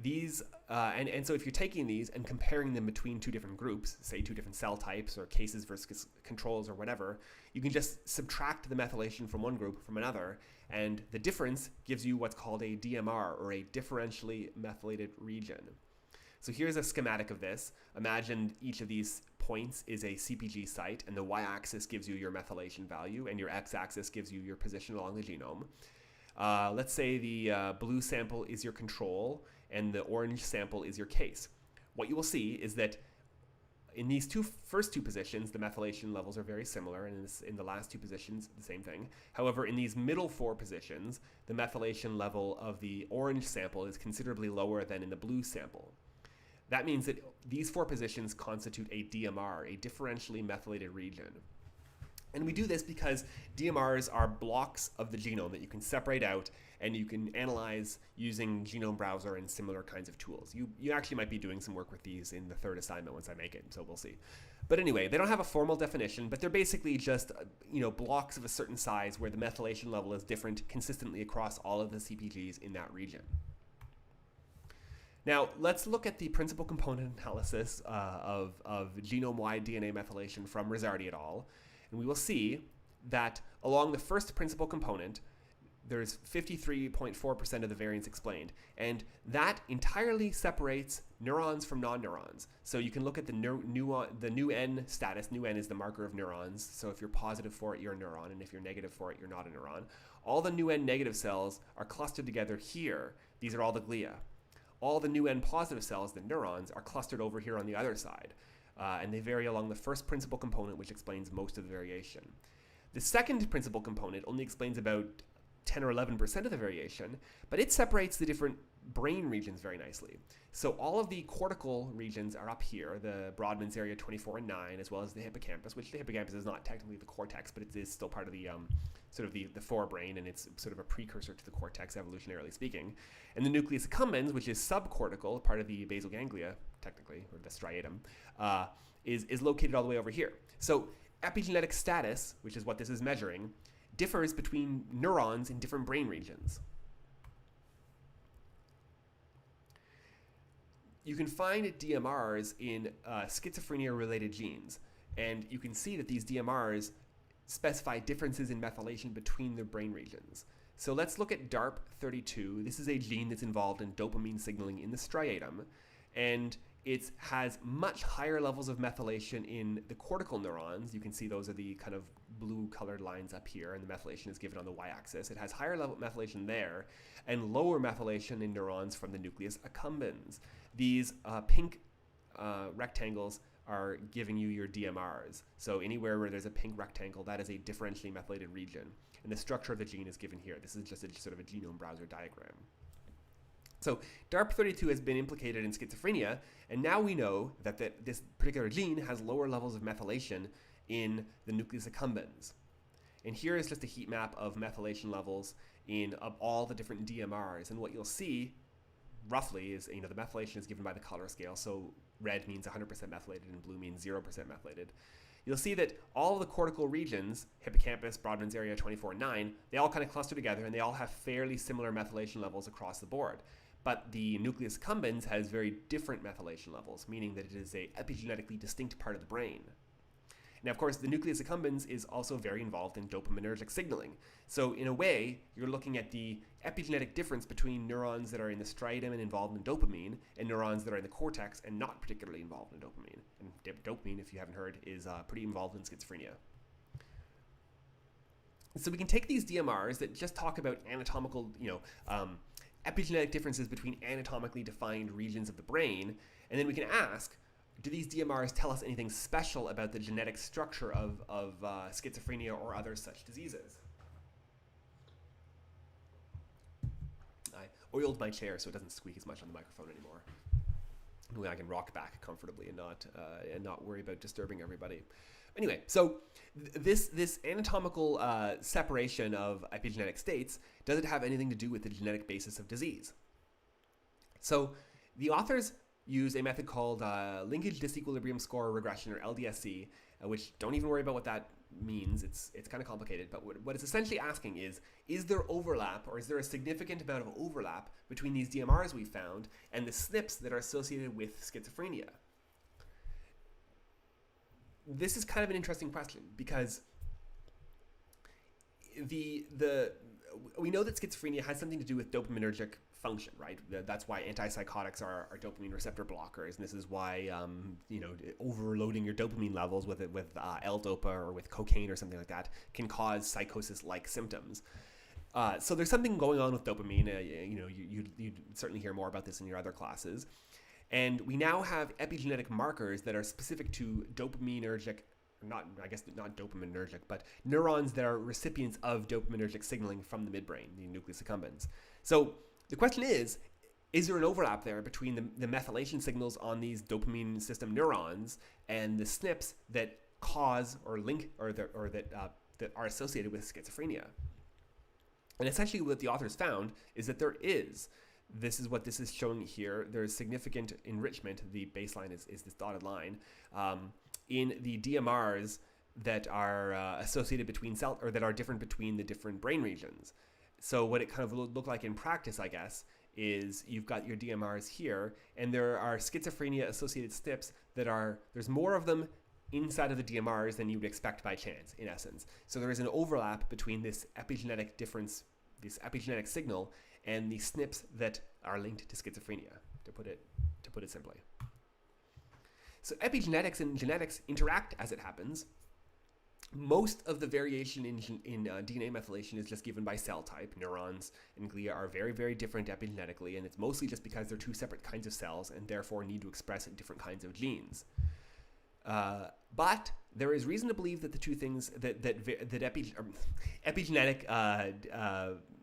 These and so if you're taking these and comparing them between 2 different groups, say 2 different cell types or cases versus controls or whatever, you can just subtract the methylation from one group from another, and the difference gives you what's called a DMR, or a differentially methylated region. So here's a schematic of this. Imagine each of these points is a CpG site, and the y-axis gives you your methylation value, and your x-axis gives you your position along the genome. Let's say the blue sample is your control, and the orange sample is your case. What you will see is that in these first two positions, the methylation levels are very similar, and in the last 2 positions, the same thing. However, in these middle 4 positions, the methylation level of the orange sample is considerably lower than in the blue sample. That means that these 4 positions constitute a DMR, a differentially methylated region. And we do this because DMRs are blocks of the genome that you can separate out and you can analyze using Genome Browser and similar kinds of tools. You actually might be doing some work with these in the third assignment once I make it, so we'll see. But anyway, they don't have a formal definition, but they're basically just blocks of a certain size where the methylation level is different consistently across all of the CPGs in that region. Now, let's look at the principal component analysis of genome-wide DNA methylation from Rizzardi et al. And we will see that along the first principal component, there's 53.4% of the variance explained. And that entirely separates neurons from non-neurons. So you can look at the NEUN status. NEUN is the marker of neurons. So if you're positive for it, you're a neuron. And if you're negative for it, you're not a neuron. All the NEUN negative cells are clustered together here. These are all the glia. All the NEUN positive cells, the neurons, are clustered over here on the other side. And they vary along the first principal component, which explains most of the variation. The second principal component only explains about 10 or 11% of the variation, but it separates the different brain regions very nicely. So all of the cortical regions are up here, the Brodmann's area 24 and 9, as well as the hippocampus, which the hippocampus is not technically the cortex, but it is still part of the sort of the forebrain, and it's sort of a precursor to the cortex, evolutionarily speaking. And the nucleus accumbens, which is subcortical, part of the basal ganglia, technically, or the striatum, is located all the way over here. So epigenetic status, which is what this is measuring, differs between neurons in different brain regions. You can find DMRs in schizophrenia-related genes, and you can see that these DMRs specify differences in methylation between the brain regions. So let's look at DARP32. This is a gene that's involved in dopamine signaling in the striatum, and it has much higher levels of methylation in the cortical neurons. You can see those are the kind of blue colored lines up here, and the methylation is given on the y-axis. It has higher level methylation there, and lower methylation in neurons from the nucleus accumbens. These pink rectangles are giving you your DMRs. So anywhere where there's a pink rectangle, that is a differentially methylated region. And the structure of the gene is given here. This is just a sort of a genome browser diagram. So DARP32 has been implicated in schizophrenia, and now we know that this particular gene has lower levels of methylation in the nucleus accumbens. And here is just a heat map of methylation levels of all the different DMRs. And what you'll see, roughly, is the methylation is given by the color scale. So red means 100% methylated, and blue means 0% methylated. You'll see that all of the cortical regions, hippocampus, Brodmann's area 24 and 9, they all kind of cluster together, and they all have fairly similar methylation levels across the board. But the nucleus accumbens has very different methylation levels, meaning that it is a epigenetically distinct part of the brain. Now, of course, the nucleus accumbens is also very involved in dopaminergic signaling. So in a way, you're looking at the epigenetic difference between neurons that are in the striatum and involved in dopamine, and neurons that are in the cortex and not particularly involved in dopamine. And dopamine, if you haven't heard, is pretty involved in schizophrenia. So we can take these DMRs that just talk about anatomical, epigenetic differences between anatomically defined regions of the brain, and then we can ask, do these DMRs tell us anything special about the genetic structure of schizophrenia or other such diseases? I oiled my chair so it doesn't squeak as much on the microphone anymore. That I can rock back comfortably and not worry about disturbing everybody. Anyway, so this anatomical separation of epigenetic states, does it have anything to do with the genetic basis of disease? So the authors use a method called linkage disequilibrium score regression, or LDSC, which don't even worry about what that means. It's kind of complicated, but what it's essentially asking is there overlap, or is there a significant amount of overlap between these DMRs we found and the SNPs that are associated with schizophrenia? This is kind of an interesting question, because we know that schizophrenia has something to do with dopaminergic function, right? That's why antipsychotics are dopamine receptor blockers, and this is why overloading your dopamine levels with L-Dopa or with cocaine or something like that can cause psychosis-like symptoms. So there's something going on with dopamine. You'd certainly hear more about this in your other classes. And we now have epigenetic markers that are specific to dopaminergic, not dopaminergic, but neurons that are recipients of dopaminergic signaling from the midbrain, the nucleus accumbens. So the question is there an overlap there between the methylation signals on these dopamine system neurons and the SNPs that cause or link or that are associated with schizophrenia. And essentially what the authors found is that there is. This is what this is showing here. There is significant enrichment. The baseline is this dotted line in the DMRs that are associated between or that are different between the different brain regions. So what it kind of looked like in practice, I guess, is you've got your DMRs here, and there are schizophrenia associated SNPs that there's more of them inside of the DMRs than you would expect by chance, in essence. So there is an overlap between this epigenetic difference, this epigenetic signal, and the SNPs that are linked to schizophrenia, to put it simply. So epigenetics and genetics interact as it happens. Most of the variation in DNA methylation is just given by cell type. Neurons and glia are very, very different epigenetically, and it's mostly just because they're two separate kinds of cells and therefore need to express different kinds of genes. But there is reason to believe that the two things that epigenetic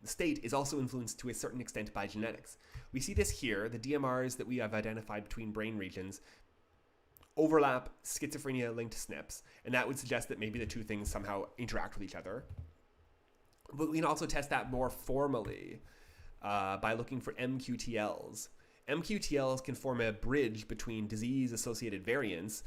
state is also influenced to a certain extent by genetics. We see this here. The DMRs that we have identified between brain regions overlap schizophrenia-linked SNPs, and that would suggest that maybe the two things somehow interact with each other. But we can also test that more formally by looking for MQTLs. MQTLs can form a bridge between disease-associated variants,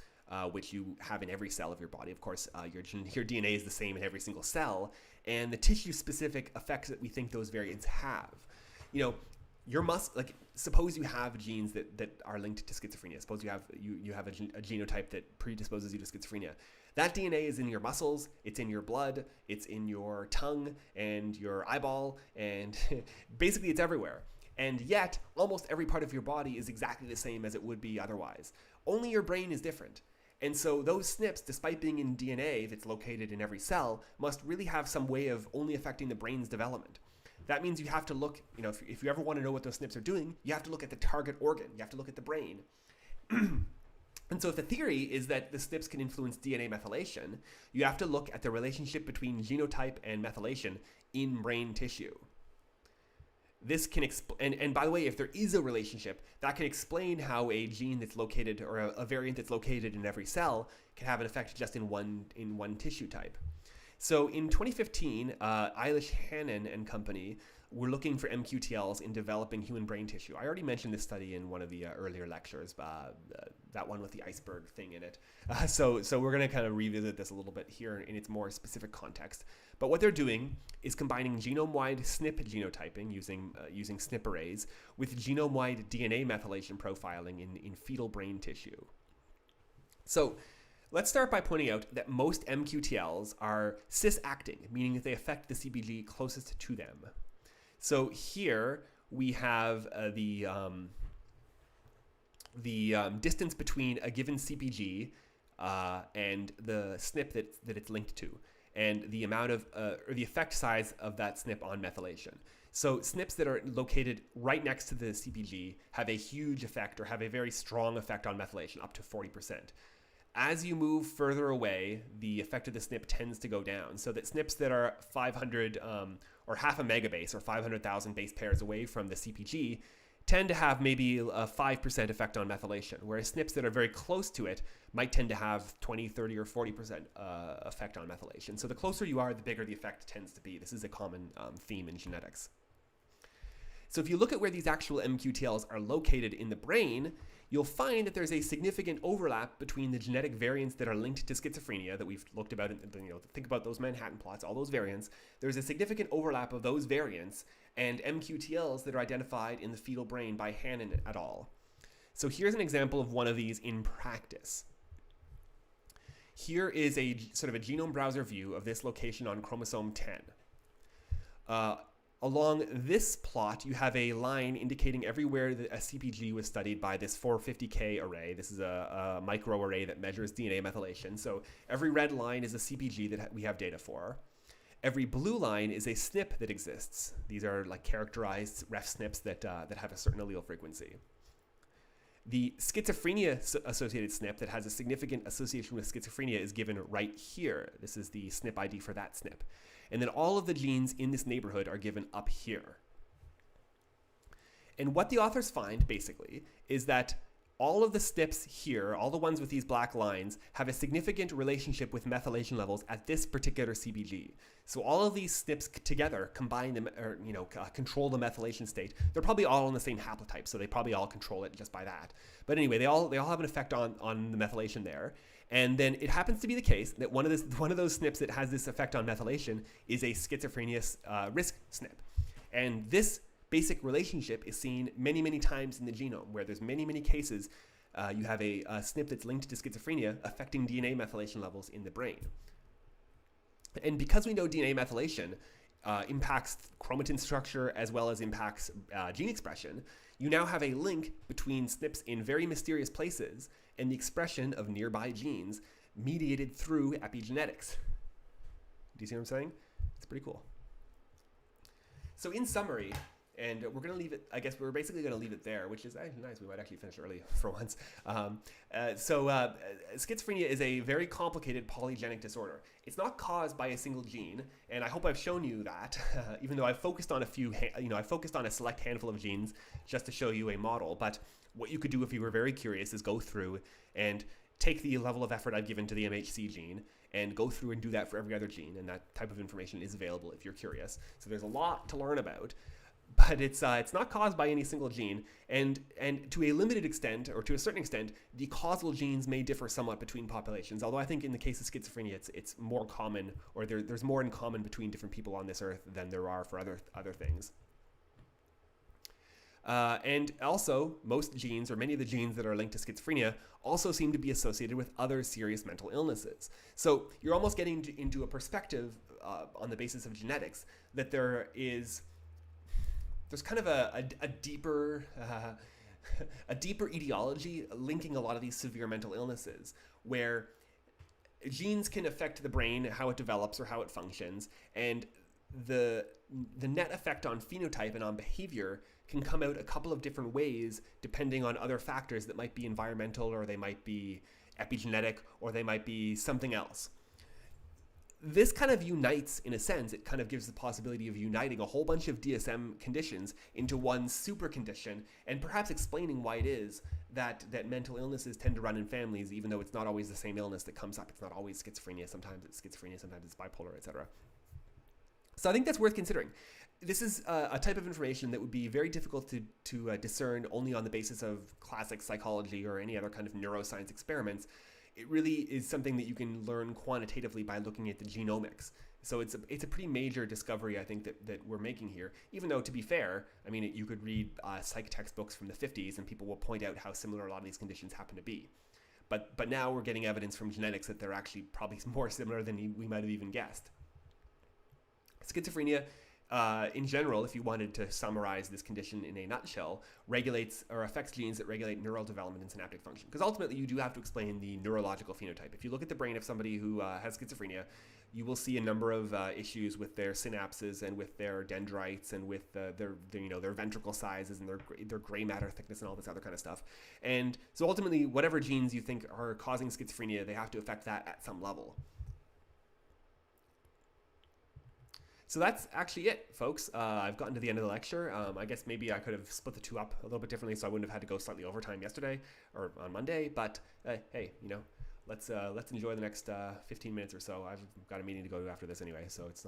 which you have in every cell of your body. Of course, your DNA is the same in every single cell, and the tissue-specific effects that we think those variants have. You know, suppose you have genes that are linked to schizophrenia. Suppose you have a genotype that predisposes you to schizophrenia. That DNA is in your muscles, it's in your blood, it's in your tongue and your eyeball, and basically it's everywhere. And yet, almost every part of your body is exactly the same as it would be otherwise. Only your brain is different. And so those SNPs, despite being in DNA that's located in every cell, must really have some way of only affecting the brain's development. That means you have to look, if you ever want to know what those SNPs are doing, you have to look at the target organ. You have to look at the brain. And so if the theory is that the SNPs can influence DNA methylation, you have to look at the relationship between genotype and methylation in brain tissue. This can and by the way, if there is a relationship, that can explain how a gene that's located, or a variant that's located in every cell, can have an effect just in one tissue type. So in 2015, Eilish Hannon and company were looking for MQTLs in developing human brain tissue. I already mentioned this study in one of the earlier lectures, that one with the iceberg thing in it. So we're going to kind of revisit this a little bit here in its more specific context. But what they're doing is combining genome-wide SNP genotyping using SNP arrays with genome-wide DNA methylation profiling in fetal brain tissue. So let's start by pointing out that most MQTLs are cis-acting, meaning that they affect the CpG closest to them. So here we have the distance between a given CpG and the SNP that it's linked to, and the amount of or the effect size of that SNP on methylation. So SNPs that are located right next to the CpG have a huge effect, or have a very strong effect on methylation, up to 40%. As you move further away, the effect of the SNP tends to go down, so that SNPs that are 500 or half a megabase, or 500,000 base pairs away from the CpG, tend to have maybe a 5% effect on methylation, whereas SNPs that are very close to it might tend to have 20, 30, or 40% effect on methylation. So the closer you are, the bigger the effect tends to be. This is a common theme in genetics. So if you look at where these actual MQTLs are located in the brain, you'll find that there's a significant overlap between the genetic variants that are linked to schizophrenia that we've looked about. Think about those Manhattan plots, all those variants. There's a significant overlap of those variants and MQTLs that are identified in the fetal brain by Hannon et al. So here's an example of one of these in practice. Here is a sort of a genome browser view of this location on chromosome 10. Along this plot, you have a line indicating everywhere that a CpG was studied by this 450K array. This is a microarray that measures DNA methylation. So every red line is a CpG that we have data for. Every blue line is a SNP that exists. These are like characterized ref SNPs that have a certain allele frequency. The schizophrenia-associated SNP that has a significant association with schizophrenia is given right here. This is the SNP ID for that SNP. And then all of the genes in this neighborhood are given up here. And what the authors find, basically, is that all of the SNPs here, all the ones with these black lines, have a significant relationship with methylation levels at this particular CBG. So all of these SNPs together combine them, or control the methylation state. They're probably all in the same haplotype, so they probably all control it just by that. But anyway, they all have an effect on the methylation there. And then it happens to be the case that one of those SNPs that has this effect on methylation is a schizophrenia risk SNP. And this basic relationship is seen many, many times in the genome, where there's many, many cases you have a SNP that's linked to schizophrenia affecting DNA methylation levels in the brain. And because we know DNA methylation impacts chromatin structure as well as impacts gene expression, you now have a link between SNPs in very mysterious places and the expression of nearby genes mediated through epigenetics. Do you see what I'm saying? It's pretty cool. So in summary, and we're going to leave it, I guess we're basically going to leave it there, which is actually nice. We might actually finish early for once. Schizophrenia is a very complicated polygenic disorder. It's not caused by a single gene, and I hope I've shown you that, even though I've focused on I focused on a select handful of genes just to show you a model. But what you could do if you were very curious is go through and take the level of effort I've given to the MHC gene and go through and do that for every other gene, and that type of information is available if you're curious. So there's a lot to learn about. But it's not caused by any single gene, and to a limited extent, or to a certain extent, the causal genes may differ somewhat between populations. Although I think in the case of schizophrenia, it's more common, or there's more in common between different people on this earth than there are for other things. And also, most genes, or many of the genes that are linked to schizophrenia, also seem to be associated with other serious mental illnesses. So you're almost getting into a perspective on the basis of genetics that there's kind of a deeper etiology linking a lot of these severe mental illnesses, where genes can affect the brain, how it develops or how it functions, and the net effect on phenotype and on behavior can come out a couple of different ways depending on other factors that might be environmental, or they might be epigenetic, or they might be something else. This kind of unites, in a sense, it kind of gives the possibility of uniting a whole bunch of DSM conditions into one super condition, and perhaps explaining why it is that mental illnesses tend to run in families, even though it's not always the same illness that comes up. It's not always schizophrenia. Sometimes it's schizophrenia, sometimes it's bipolar, etc. So I think that's worth considering. This is a type of information that would be very difficult to discern only on the basis of classic psychology or any other kind of neuroscience experiments. It really is something that you can learn quantitatively by looking at the genomics. So it's a pretty major discovery, I think, that we're making here. Even though, to be fair, I mean, you could read psych textbooks from the 50s and people will point out how similar a lot of these conditions happen to be. But now we're getting evidence from genetics that they're actually probably more similar than we might have even guessed. Schizophrenia, in general, if you wanted to summarize this condition in a nutshell, regulates or affects genes that regulate neural development and synaptic function. Because ultimately, you do have to explain the neurological phenotype. If you look at the brain of somebody who has schizophrenia, you will see a number of issues with their synapses and with their dendrites and with their ventricle sizes and their gray matter thickness and all this other kind of stuff. And so ultimately, whatever genes you think are causing schizophrenia, they have to affect that at some level. So that's actually it, folks. I've gotten to the end of the lecture. I guess maybe I could have split the two up a little bit differently, so I wouldn't have had to go slightly overtime yesterday or on Monday. But hey, let's enjoy the next 15 minutes or so. I've got a meeting to go to after this anyway, so it's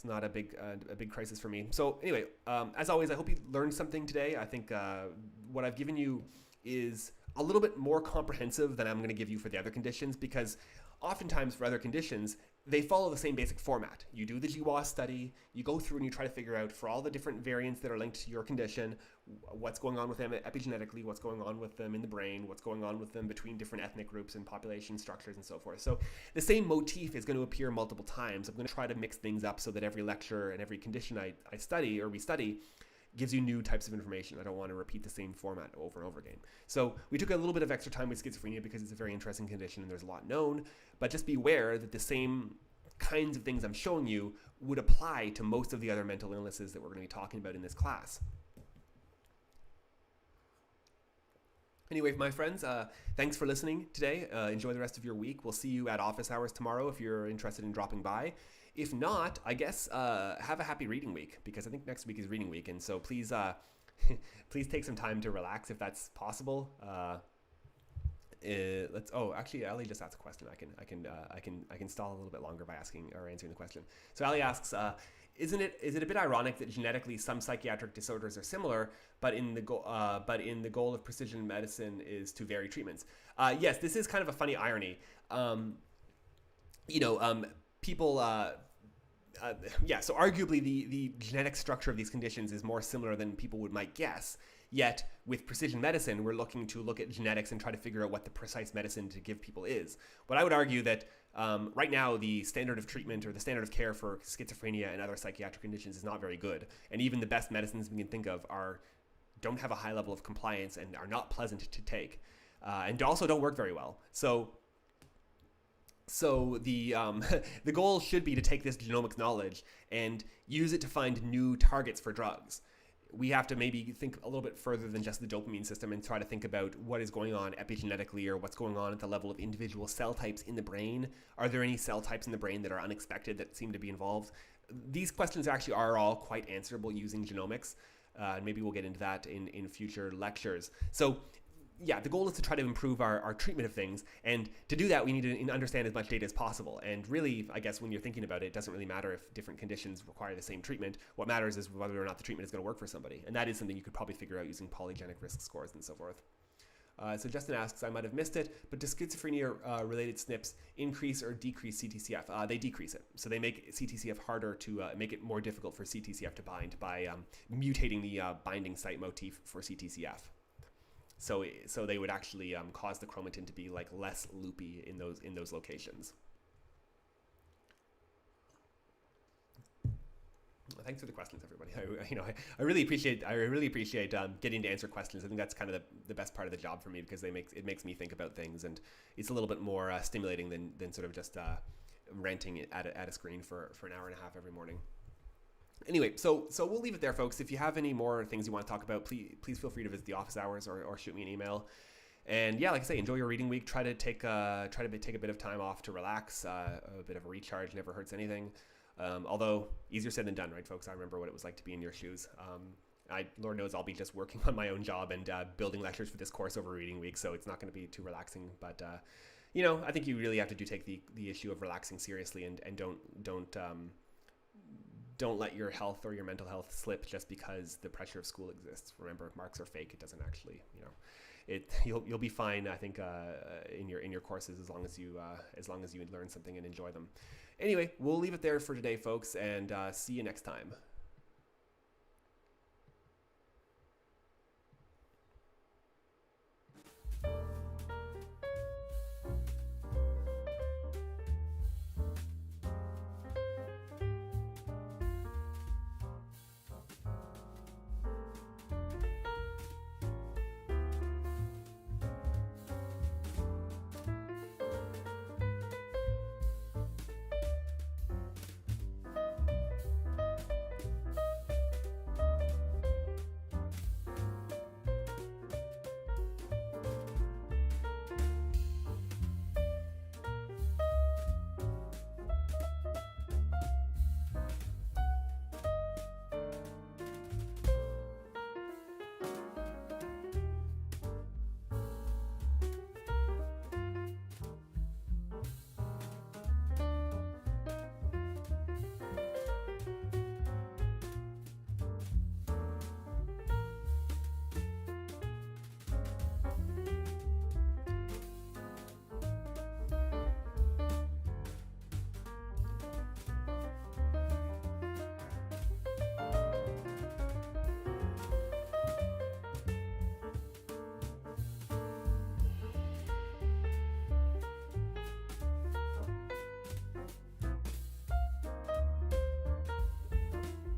not a big crisis for me. So anyway, as always, I hope you learned something today. I think what I've given you is a little bit more comprehensive than I'm going to give you for the other conditions, because oftentimes for other conditions, they follow the same basic format. You do the GWAS study, you go through and you try to figure out, for all the different variants that are linked to your condition, what's going on with them epigenetically, what's going on with them in the brain, what's going on with them between different ethnic groups and population structures and so forth. So the same motif is going to appear multiple times. I'm going to try to mix things up so that every lecture and every condition I study or we study gives you new types of information. I don't want to repeat the same format over and over again. So we took a little bit of extra time with schizophrenia because it's a very interesting condition and there's a lot known, but just be aware that the same kinds of things I'm showing you would apply to most of the other mental illnesses that we're going to be talking about in this class. Anyway, my friends, thanks for listening today. Enjoy the rest of your week. We'll see you at office hours tomorrow if you're interested in dropping by. If not, I guess have a happy reading week, because I think next week is reading week. And so please Please take some time to relax if that's possible. Let's. Oh, actually, Ali just asked a question. I can stall a little bit longer by asking or answering the question. So Ali asks, is it a bit ironic that genetically some psychiatric disorders are similar, but in the goal of precision medicine is to vary treatments? Yes, this is kind of a funny irony. People. Yeah, so arguably the genetic structure of these conditions is more similar than people might guess. Yet with precision medicine, we're looking to look at genetics and try to figure out what the precise medicine to give people is. But I would argue that right now the standard of treatment or the standard of care for schizophrenia and other psychiatric conditions is not very good. And even the best medicines we can think of don't have a high level of compliance and are not pleasant to take, and also don't work very well. So the the goal should be to take this genomics knowledge and use it to find new targets for drugs. We have to maybe think a little bit further than just the dopamine system and try to think about what is going on epigenetically or what's going on at the level of individual cell types in the brain. Are there any cell types in the brain that are unexpected that seem to be involved? These questions actually are all quite answerable using genomics. Maybe we'll get into that in future lectures. So yeah, the goal is to try to improve our treatment of things. And to do that, we need to understand as much data as possible. And really, I guess when you're thinking about it, it doesn't really matter if different conditions require the same treatment. What matters is whether or not the treatment is going to work for somebody. And that is something you could probably figure out using polygenic risk scores and so forth. So Justin asks, I might have missed it, but do schizophrenia-related SNPs increase or decrease CTCF? They decrease it. So they make CTCF harder to make it more difficult for CTCF to bind by mutating the binding site motif for CTCF. So they would actually cause the chromatin to be like less loopy in those locations. Thanks for the questions, everybody. I really appreciate getting to answer questions. I think that's kind of the best part of the job for me because it makes me think about things, and it's a little bit more stimulating than sort of just ranting at a screen for an hour and a half every morning. Anyway, so we'll leave it there, folks. If you have any more things you want to talk about, please feel free to visit the office hours or shoot me an email. And yeah, like I say, enjoy your reading week. Try to take a bit of time off to relax. A bit of a recharge never hurts anything. Although easier said than done, right, folks? I remember what it was like to be in your shoes. Lord knows I'll be just working on my own job and building lectures for this course over reading week, so it's not going to be too relaxing. But I think you really have to take the issue of relaxing seriously and don't let your health or your mental health slip just because the pressure of school exists. Remember, marks are fake. It doesn't actually, you'll be fine. I think in your courses as long as you learn something and enjoy them. Anyway, we'll leave it there for today, folks, and see you next time.